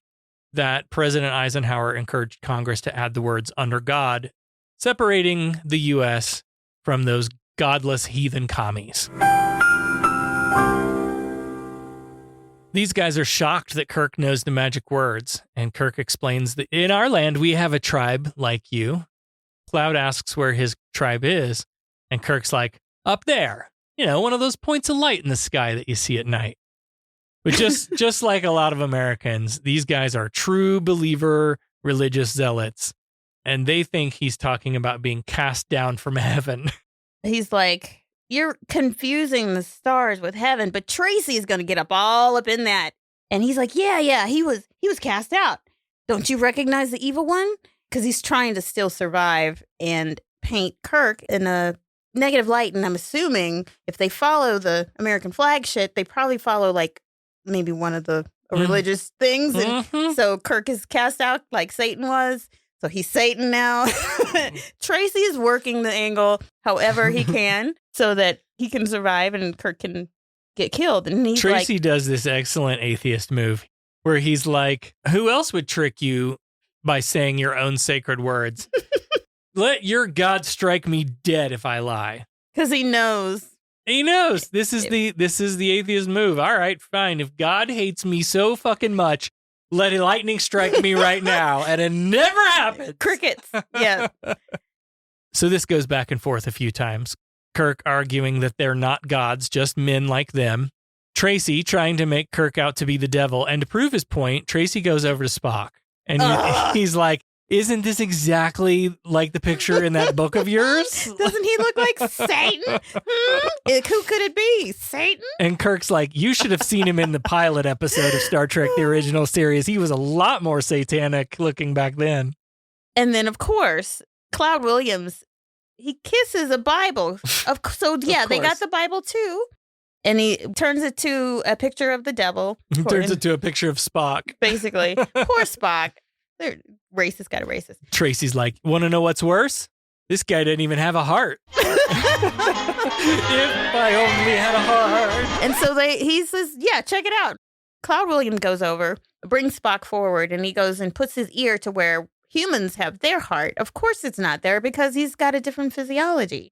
that President Eisenhower encouraged Congress to add the words under God, separating the U.S. from those godless heathen commies. These guys are shocked that Kirk knows the magic words, and Kirk explains that in our land, we have a tribe like you. Cloud asks where his tribe is, and Kirk's like, up there. You know, one of those points of light in the sky that you see at night. But just like a lot of Americans, these guys are true believer religious zealots, and they think he's talking about being cast down from heaven. He's like, you're confusing the stars with heaven, but Tracy's going to get all up in that. And he's like, yeah, he was cast out. Don't you recognize the evil one? Because he's trying to still survive and paint Kirk in a negative light. And I'm assuming if they follow the American flag shit, they probably follow like maybe one of the religious things. And so Kirk is cast out like Satan was. So he's Satan now. Tracy is working the angle however he can so that he can survive and Kirk can get killed. And he's Tracy does this excellent atheist move where he's like, who else would trick you by saying your own sacred words? Let your God strike me dead if I lie. Because he knows. He knows. This is the atheist move. All right, fine. If God hates me so fucking much, let lightning strike me right now. And it never happens. Crickets. Yeah. So this goes back and forth a few times. Kirk arguing that they're not gods, just men like them. Tracy trying to make Kirk out to be the devil. And to prove his point, Tracy goes over to Spock. And he's like, isn't this exactly like the picture in that book of yours? Doesn't he look like Satan? Who could it be? Satan? And Kirk's like, you should have seen him in the pilot episode of Star Trek, the original series. He was a lot more satanic looking back then. And then, of course, Cloud Williams, he kisses a Bible. So, yeah, they got the Bible too. And he turns it to a picture of the devil. He turns it to a picture of Spock. Basically. Poor Spock. They're racist, got a racist. Tracy's like, want to know what's worse? This guy didn't even have a heart. If I only had a heart. And so he says, yeah, check it out. Cloud Williams goes over, brings Spock forward, and he goes and puts his ear to where humans have their heart. Of course it's not there because he's got a different physiology.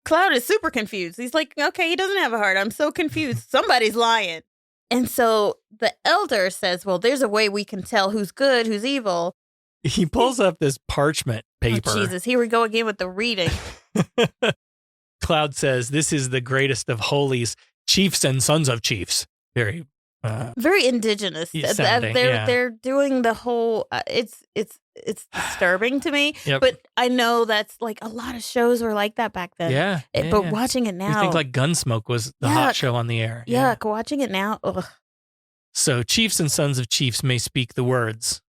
Cloud is super confused. He's like, okay, he doesn't have a heart. I'm so confused. Somebody's lying. And so the elder says, well, there's a way we can tell who's good, who's evil. He pulls up this parchment paper. Oh, Jesus, here we go again with the reading. Cloud says, this is the greatest of holies, chiefs and sons of chiefs. Very indigenous. Sounding, they're doing the whole, it's disturbing to me. Yep. But I know that's like a lot of shows were like that back then. Yeah. But watching it now. You think like Gunsmoke was the hot show on the air. Yuck. Watching it now. Ugh. So chiefs and sons of chiefs may speak the words,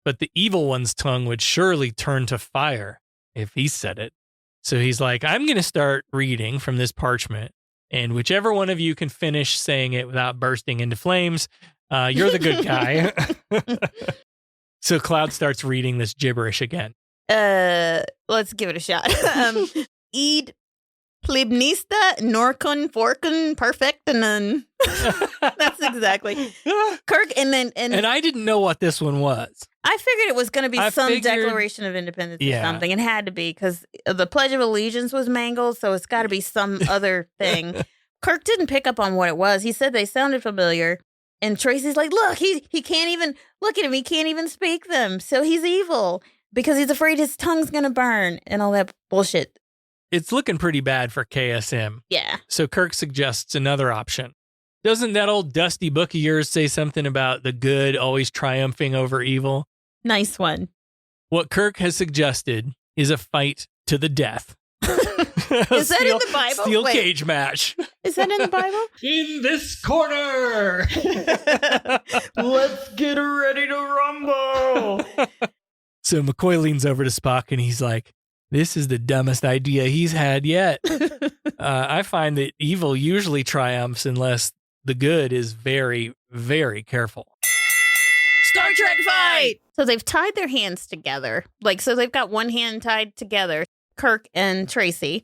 but the evil one's tongue would surely turn to fire if he said it. So he's like, I'm going to start reading from this parchment, and whichever one of you can finish saying it without bursting into flames, you're the good guy. So Cloud starts reading this gibberish again. Let's give it a shot. Eid plebnista norcon forcon perfectinun. That's exactly Kirk. And I didn't know what this one was. I figured it was going to be some Declaration of Independence or something. It had to be because the Pledge of Allegiance was mangled, so it's got to be some other thing. Kirk didn't pick up on what it was. He said they sounded familiar, And Tracy's like, look, he can't even, look at him. He can't even speak them. So he's evil because he's afraid his tongue's going to burn and all that bullshit. It's looking pretty bad for KSM. Yeah. So Kirk suggests another option. Doesn't that old dusty book of yours say something about the good always triumphing over evil? Nice one. What Kirk has suggested is a fight to the death. Is that in the Bible? Steel Wait. cage match. Is that in the Bible? In this corner. Let's get ready to rumble. So McCoy leans over to Spock and he's like, this is the dumbest idea he's had yet. I find that evil usually triumphs unless the good is very, very careful. Star Trek fight! So they've tied their hands together. So they've got one hand tied together, Kirk and Tracy,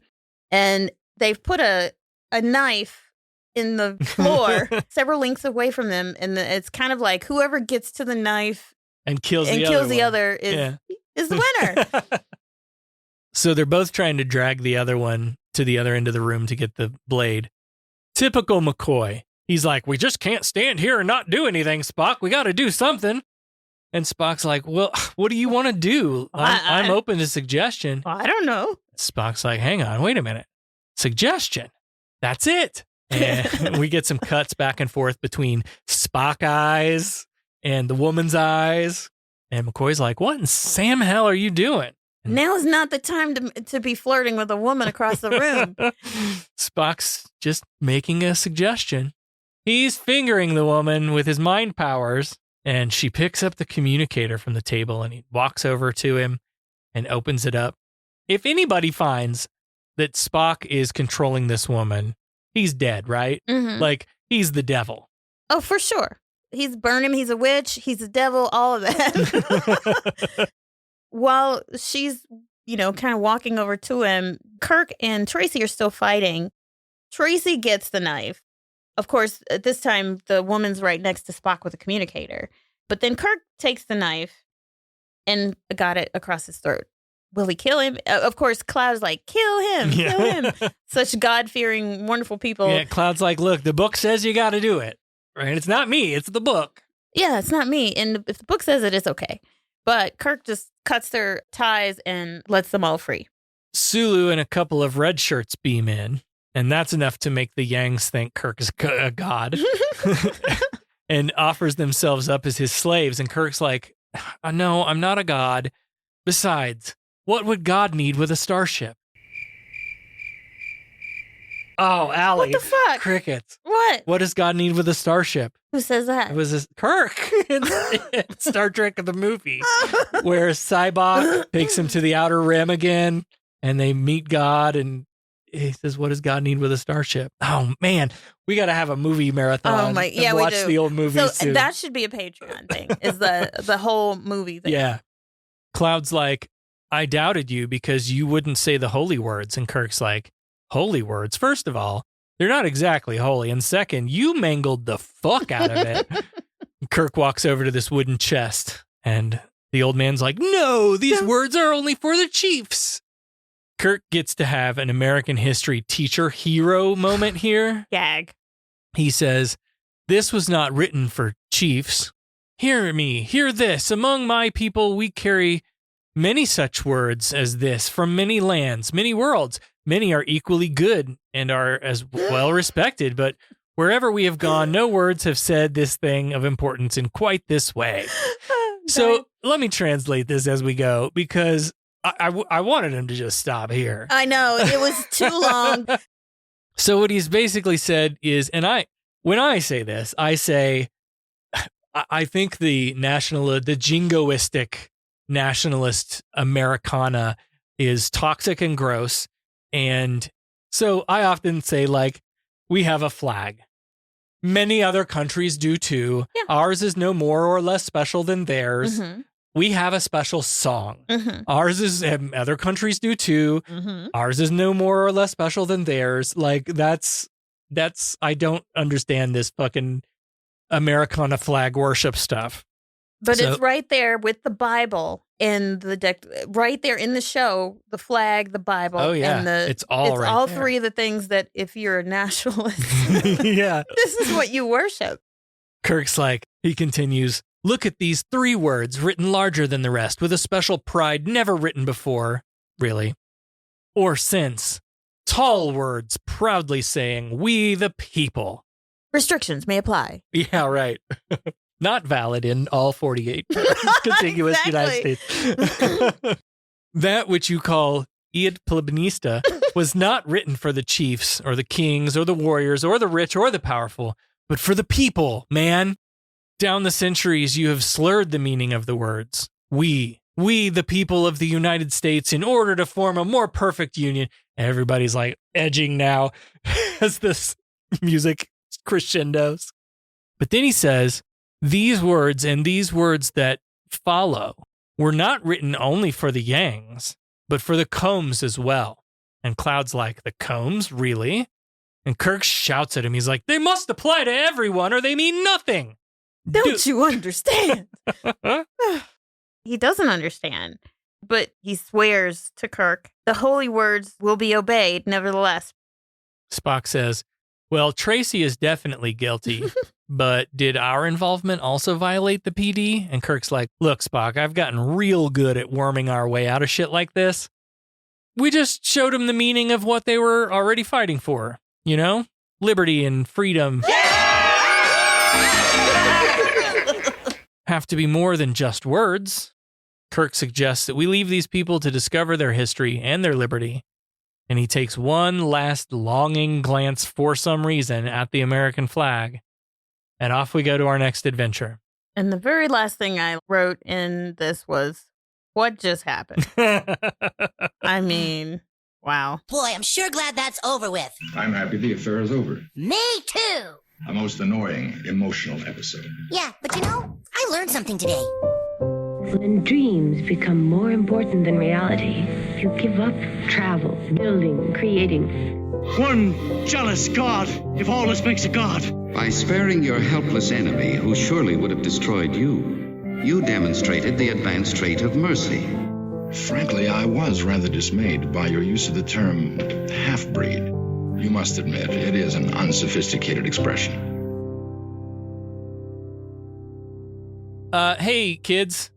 and they've put a knife in the floor several lengths away from them. And it's kind of like whoever gets to the knife and kills the other is the winner. So they're both trying to drag the other one to the other end of the room to get the blade. Typical McCoy. He's like, we just can't stand here and not do anything, Spock. We got to do something. And Spock's like, well, what do you want to do? I'm open to suggestion. I don't know. Spock's like, hang on, wait a minute. Suggestion. That's it. And we get some cuts back and forth between Spock eyes and the woman's eyes. And McCoy's like, what in Sam hell are you doing? Now is not the time to be flirting with a woman across the room. Spock's just making a suggestion. He's fingering the woman with his mind powers, and she picks up the communicator from the table, and he walks over to him and opens it up. If anybody finds that Spock is controlling this woman, he's dead, right? Mm-hmm. Like, he's the devil. Oh, for sure. He's Burnham, he's a witch, he's a devil, all of that. While she's, kind of walking over to him, Kirk and Tracy are still fighting. Tracy gets the knife. Of course, at this time, the woman's right next to Spock with a communicator. But then Kirk takes the knife and got it across his throat. Will he kill him? Of course, Cloud's like, kill him, kill him. Such God-fearing, wonderful people. Yeah, Cloud's like, look, the book says you got to do it. Right? It's not me, it's the book. Yeah, it's not me. And if the book says it, it's okay. But Kirk just cuts their ties and lets them all free. Sulu and a couple of red shirts beam in, and that's enough to make the Yangs think Kirk is a god and offers themselves up as his slaves. And Kirk's like, no, I'm not a god. Besides, what would God need with a starship? Oh, Allie. What the fuck? Crickets. What? What does God need with a starship? Who says that? It was Kirk in Star Trek the movie, where Cybok takes him to the outer rim again, and they meet God, and he says, what does God need with a starship? Oh, man. We got to have a movie marathon. Oh, my. Yeah, watch we do. the old movies, So too. that should be a Patreon thing, is the whole movie thing. Yeah. Cloud's like, I doubted you because you wouldn't say the holy words. And Kirk's like, holy words? First of all, they're not exactly holy. And second, you mangled the fuck out of it. Kirk walks over to this wooden chest, and the old man's like, no, these words are only for the chiefs. Kirk gets to have an American history teacher hero moment here. Gag. He says, this was not written for chiefs. Hear me, hear this. Among my people, we carry many such words as this from many lands, many worlds. Many are equally good and are as well respected, but wherever we have gone, no words have said this thing of importance in quite this way. So let me translate this as we go, because I wanted him to just stop here. I know, it was too long. So what he's basically said is, and when I say this, I say, I think the jingoistic nationalist Americana is toxic and gross. And so I often say, like, we have a flag. Many other countries do too. Yeah. Ours is no more or less special than theirs. Mm-hmm. We have a special song. Mm-hmm. Ours is, other countries do too. Mm-hmm. Ours is no more or less special than theirs. Like, that's, I don't understand this fucking Americana flag worship stuff. But it's right there with the Bible in the deck, right there in the show, the flag, the Bible. Oh, yeah. And it's all right all there. Three of the things that if you're a nationalist, yeah, this is what you worship. Kirk's like, he continues, look at these 3 words written larger than the rest with a special pride never written before, really, or since. Tall words proudly saying, we the people. Restrictions may apply. Yeah, right. Not valid in all 48 contiguous United States. That which you call Iad Plebinista was not written for the chiefs or the kings or the warriors or the rich or the powerful, but for the people, man. Down the centuries, you have slurred the meaning of the words. We, the people of the United States, in order to form a more perfect union. Everybody's like edging now as this music crescendos. But then he says, these words and these words that follow were not written only for the Yangs, but for the Combs as well. And Cloud's like, the Combs? Really? And Kirk shouts at him. He's like, they must apply to everyone or they mean nothing. Don't you understand? He doesn't understand, but he swears to Kirk, the holy words will be obeyed nevertheless. Spock says, well, Tracy is definitely guilty, but did our involvement also violate the PD? And Kirk's like, look, Spock, I've gotten real good at worming our way out of shit like this. We just showed them the meaning of what they were already fighting for, you know? Liberty and freedom. Have to be more than just words. Kirk suggests that we leave these people to discover their history and their liberty. And he takes one last longing glance for some reason at the American flag. And off we go to our next adventure. And the very last thing I wrote in this was, what just happened? I mean, wow. Boy, I'm sure glad that's over with. I'm happy the affair is over. Me too. A most annoying, emotional episode. Yeah, but you know, I learned something today. When dreams become more important than reality, you give up travel, building, creating. One jealous god, if all this makes a god. By sparing your helpless enemy, who surely would have destroyed you, you demonstrated the advanced trait of mercy. Frankly, I was rather dismayed by your use of the term half-breed. You must admit, it is an unsophisticated expression. Hey, kids.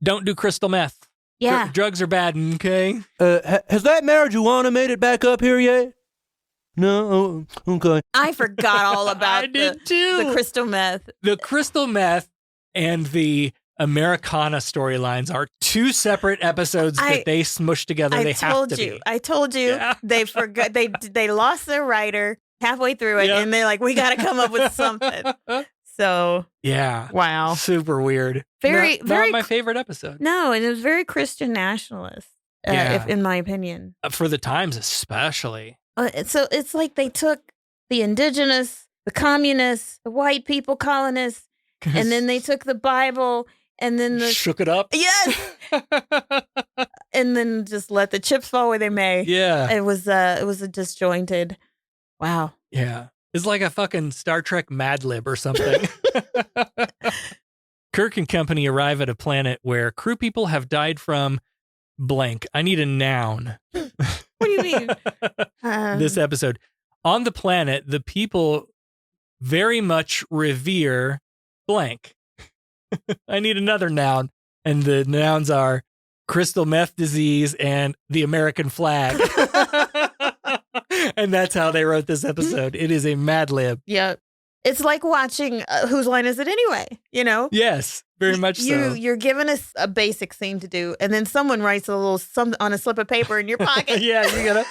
Don't do crystal meth. Yeah. Drugs are bad, okay? Has that marijuana made it back up here yet? No? Okay. I forgot all about I did too. The crystal meth. The crystal meth and the Americana storylines are 2 separate episodes that they smushed together. They have to be. I told you. Yeah. They forgot. They lost their writer halfway through it, and they're like, we got to come up with something. So yeah, wow, super weird. Very not my favorite episode. No, and it was very Christian nationalist, in my opinion, for the times especially. So it's like they took the indigenous, the communists, the white people colonists, and then they took the Bible and then shook it up. Yes, and then just let the chips fall where they may. Yeah, it was a disjointed. Wow. Yeah. It's like a fucking Star Trek Mad Lib or something. Kirk and company arrive at a planet where crew people have died from blank. I need a noun. What do you mean? This episode. On the planet, the people very much revere blank. I need another noun. And the nouns are crystal meth disease and the American flag. And that's how they wrote this episode. It is a Mad Lib. Yeah. It's like watching Whose Line Is It Anyway? You know? Yes, very much so. You're given a basic scene to do, and then someone writes a little something on a slip of paper in your pocket. Yeah, you gotta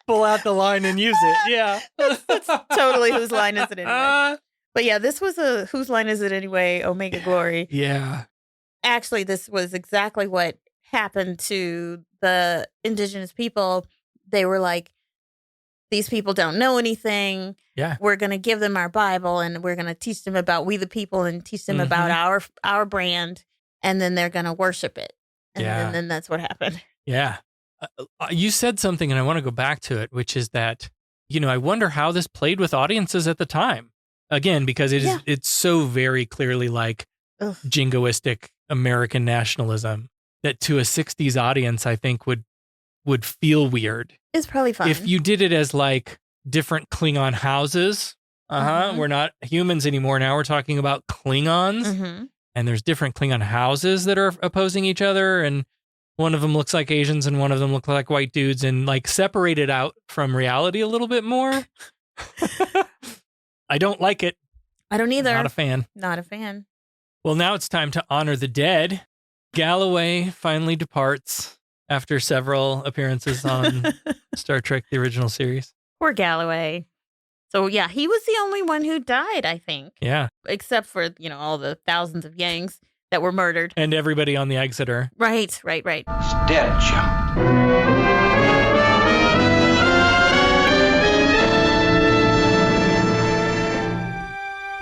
pull out the line and use it. Yeah. That's totally Whose Line Is It Anyway? But yeah, this was a Whose Line Is It Anyway? Omega Glory. Yeah. Actually, this was exactly what happened to the indigenous people. They were like, these people don't know anything. Yeah. We're going to give them our Bible and we're going to teach them about we the people and teach them about our brand. And then they're going to worship it. And then that's what happened. Yeah. You said something and I want to go back to it, which is that, I wonder how this played with audiences at the time. Again, because it's so very clearly like jingoistic American nationalism that to a 60s audience, I think would feel weird. It's probably fine. If you did it as like different Klingon houses We're not humans anymore. Now we're talking about Klingons. And there's different Klingon houses that are opposing each other. And one of them looks like Asians and one of them look like white dudes, and like separated out from reality a little bit more. I don't like it. I don't either. Not a fan. Not a fan. Well, now it's time to honor the dead. Galloway finally departs after several appearances on Star Trek, the original series. Poor Galloway. So, yeah, he was the only one who died, I think. Yeah. Except for, all the thousands of Yangs that were murdered. And everybody on the Exeter. Right. It's dead, Jim.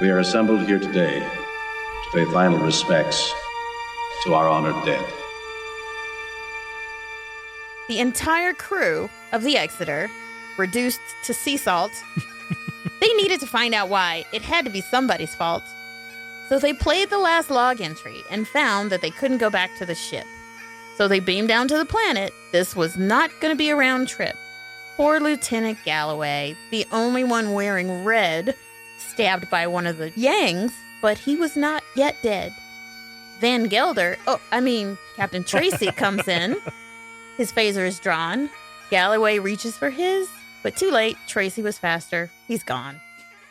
We are assembled here today to pay final respects to our honored dead. The entire crew of the Exeter, reduced to sea salt, they needed to find out why. It had to be somebody's fault. So they played the last log entry and found that they couldn't go back to the ship. So they beamed down to the planet. This was not going to be a round trip. Poor Lieutenant Galloway, the only one wearing red, stabbed by one of the Yangs, but he was not yet dead. Van Gelder, Captain Tracy comes in. His phaser is drawn. Galloway reaches for his, but too late. Tracy was faster. He's gone.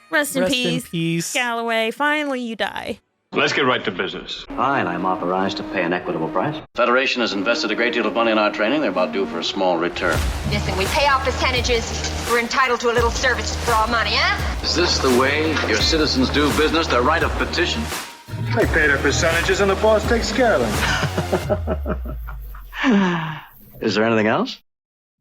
Rest in peace, Galloway. Finally, you die. Let's get right to business. Fine, I'm authorized to pay an equitable price. Federation has invested a great deal of money in our training. They're about due for a small return. Listen, we pay our percentages. We're entitled to a little service for our money, huh? Is this the way your citizens do business? Their right of petition? They pay their percentages and the boss takes care of them. Is there anything else?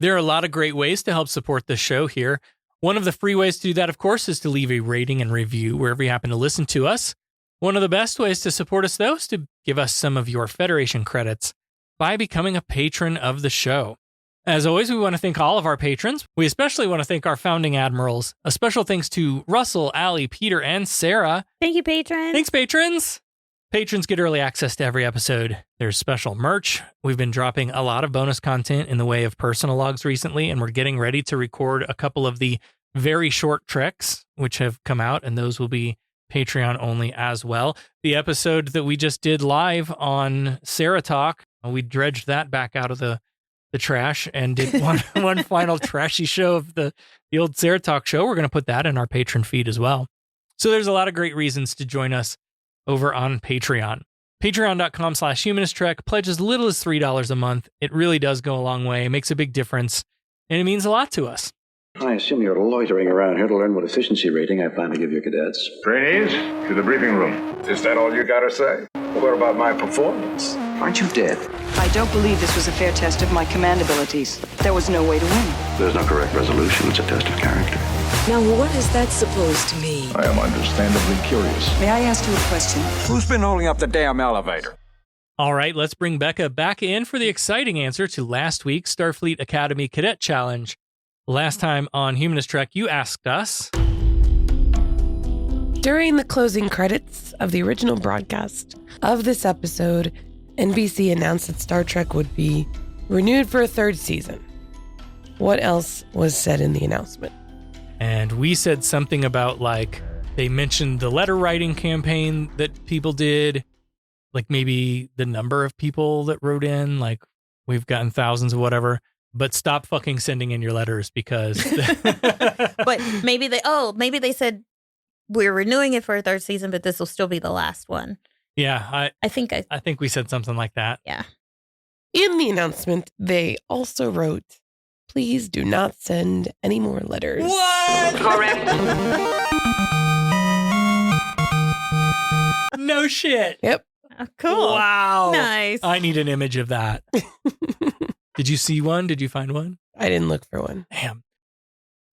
There are a lot of great ways to help support the show here. One of the free ways to do that, of course, is to leave a rating and review wherever you happen to listen to us. One of the best ways to support us, though, is to give us some of your Federation credits by becoming a patron of the show. As always, we want to thank all of our patrons. We especially want to thank our founding admirals. A special thanks to Russell, Allie, Peter, and Sarah. Thank you, patrons. Thanks, patrons. Patrons get early access to every episode. There's special merch. We've been dropping a lot of bonus content in the way of personal logs recently, and we're getting ready to record a couple of the very short treks, which have come out, and those will be Patreon only as well. The episode that we just did live on Sarah Talk, we dredged that back out of the trash and did one final trashy show of the old Sarah Talk show. We're going to put that in our patron feed as well. So there's a lot of great reasons to join us over on Patreon. Patreon.com/humanisttrek. Pledge as little as $3 a month. It really does go a long way. It makes a big difference, and it means a lot to us. I assume you're loitering around here to learn what efficiency rating I plan to give your cadets. Trainees, to the briefing room. Is that all you gotta say? What about my performance? Aren't you dead? I don't believe this was a fair test of my command abilities. There was no way to win. There's no correct resolution. It's a test of character. Now, what is that supposed to mean? I am understandably curious. May I ask you a question? Who's been holding up the damn elevator? All right, let's bring Becca back in for the exciting answer to last week's Starfleet Academy Cadet Challenge. Last time on Humanist Trek, you asked us... During the closing credits of the original broadcast of this episode, NBC announced that Star Trek would be renewed for a third season. What else was said in the announcement? And we said something about, like, they mentioned the letter writing campaign that people did, like maybe the number of people that wrote in, like we've gotten thousands of whatever. But stop fucking sending in your letters because... But maybe they said we're renewing it for a third season, but this will still be the last one. Yeah. I think we said something like that. Yeah. In the announcement, they also wrote, please do not send any more letters. What? Correct. No shit. Yep. Oh, cool. Wow. Nice. I need an image of that. Did you see one? Did you find one? I didn't look for one. Damn.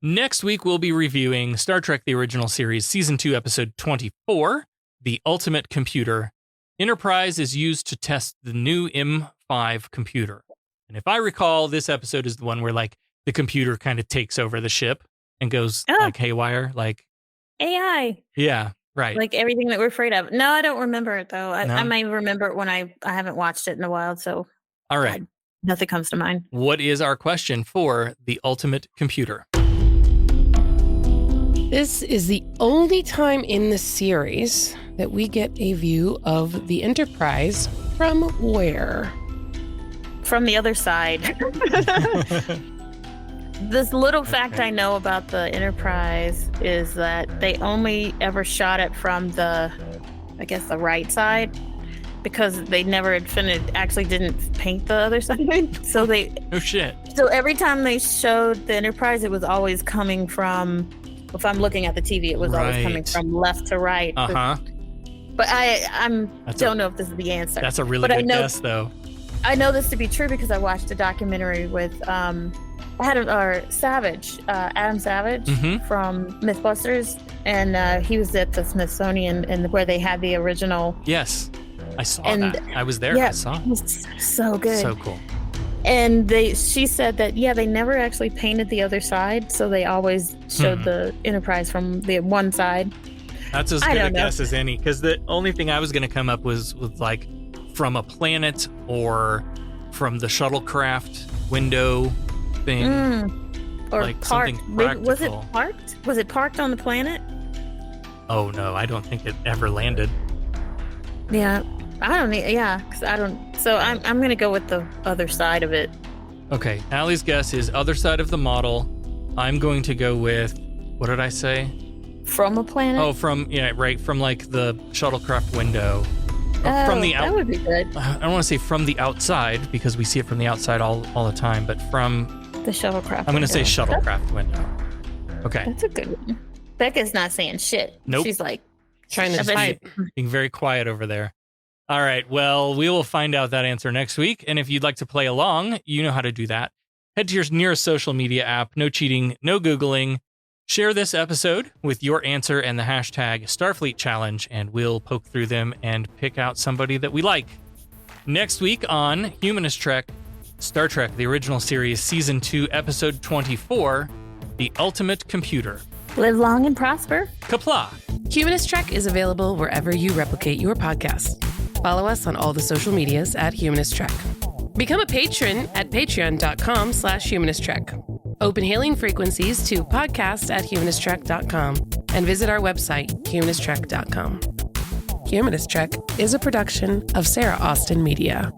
Next week, we'll be reviewing Star Trek The Original Series, Season 2, Episode 24, The Ultimate Computer. Enterprise is used to test the new M5 computer. And if I recall, this episode is the one where, like, the computer kind of takes over the ship and goes, like, haywire. Like AI. Yeah, right. Like everything that we're afraid of. No, I don't remember it, though. No? I might remember it when I haven't watched it in a while, so... All right. Nothing comes to mind. What is our question for The Ultimate Computer? This is the only time in the series that we get a view of the Enterprise from where? From the other side. This little fact I know about the Enterprise is that they only ever shot it from the right side, because they never didn't paint the other side. So Oh shit. So every time they showed the Enterprise, it was always coming from, if I'm looking at the TV, it was always coming from left to right. Uh-huh. But I don't know if this is the answer. That's a really good guess, though. I know this to be true because I watched a documentary with Adam Savage from Mythbusters, and he was at the Smithsonian, and where they had the original. Yes, I saw that. I was there. Yeah, I saw it. It was so good. So cool. And she said that, they never actually painted the other side, so they always showed the Enterprise from the one side. That's as good a guess as any, because the only thing I was going to come up was with like from a planet or from the shuttlecraft window thing. Or like parked. something practical. Was it parked? Was it parked on the planet? Oh no, I don't think it ever landed. Yeah, because I don't. So I'm going to go with the other side of it. Okay, Allie's guess is other side of the model. I'm going to go with, what did I say? From a planet? Oh, from like the shuttlecraft window. From the that would be good. I don't want to say from the outside, because we see it from the outside all the time, but from the shuttlecraft. I'm going to say shuttlecraft window. Okay. That's a good one. Becca's not saying shit. Nope. She's like trying to fight. Being very quiet over there. All right. Well, we will find out that answer next week. And if you'd like to play along, you know how to do that. Head to your nearest social media app. No cheating, no Googling. Share this episode with your answer and the hashtag Starfleet Challenge, and we'll poke through them and pick out somebody that we like. Next week on Humanist Trek, Star Trek, the original series, Season 2, Episode 24, The Ultimate Computer. Live long and prosper. Kapla. Humanist Trek is available wherever you replicate your podcast. Follow us on all the social medias at Humanist Trek. Become a patron at patreon.com/humanisttrek. Open hailing frequencies to podcast@humanisttrek.com and visit our website, humanisttrek.com. Humanist Trek is a production of Sarah Austin Media.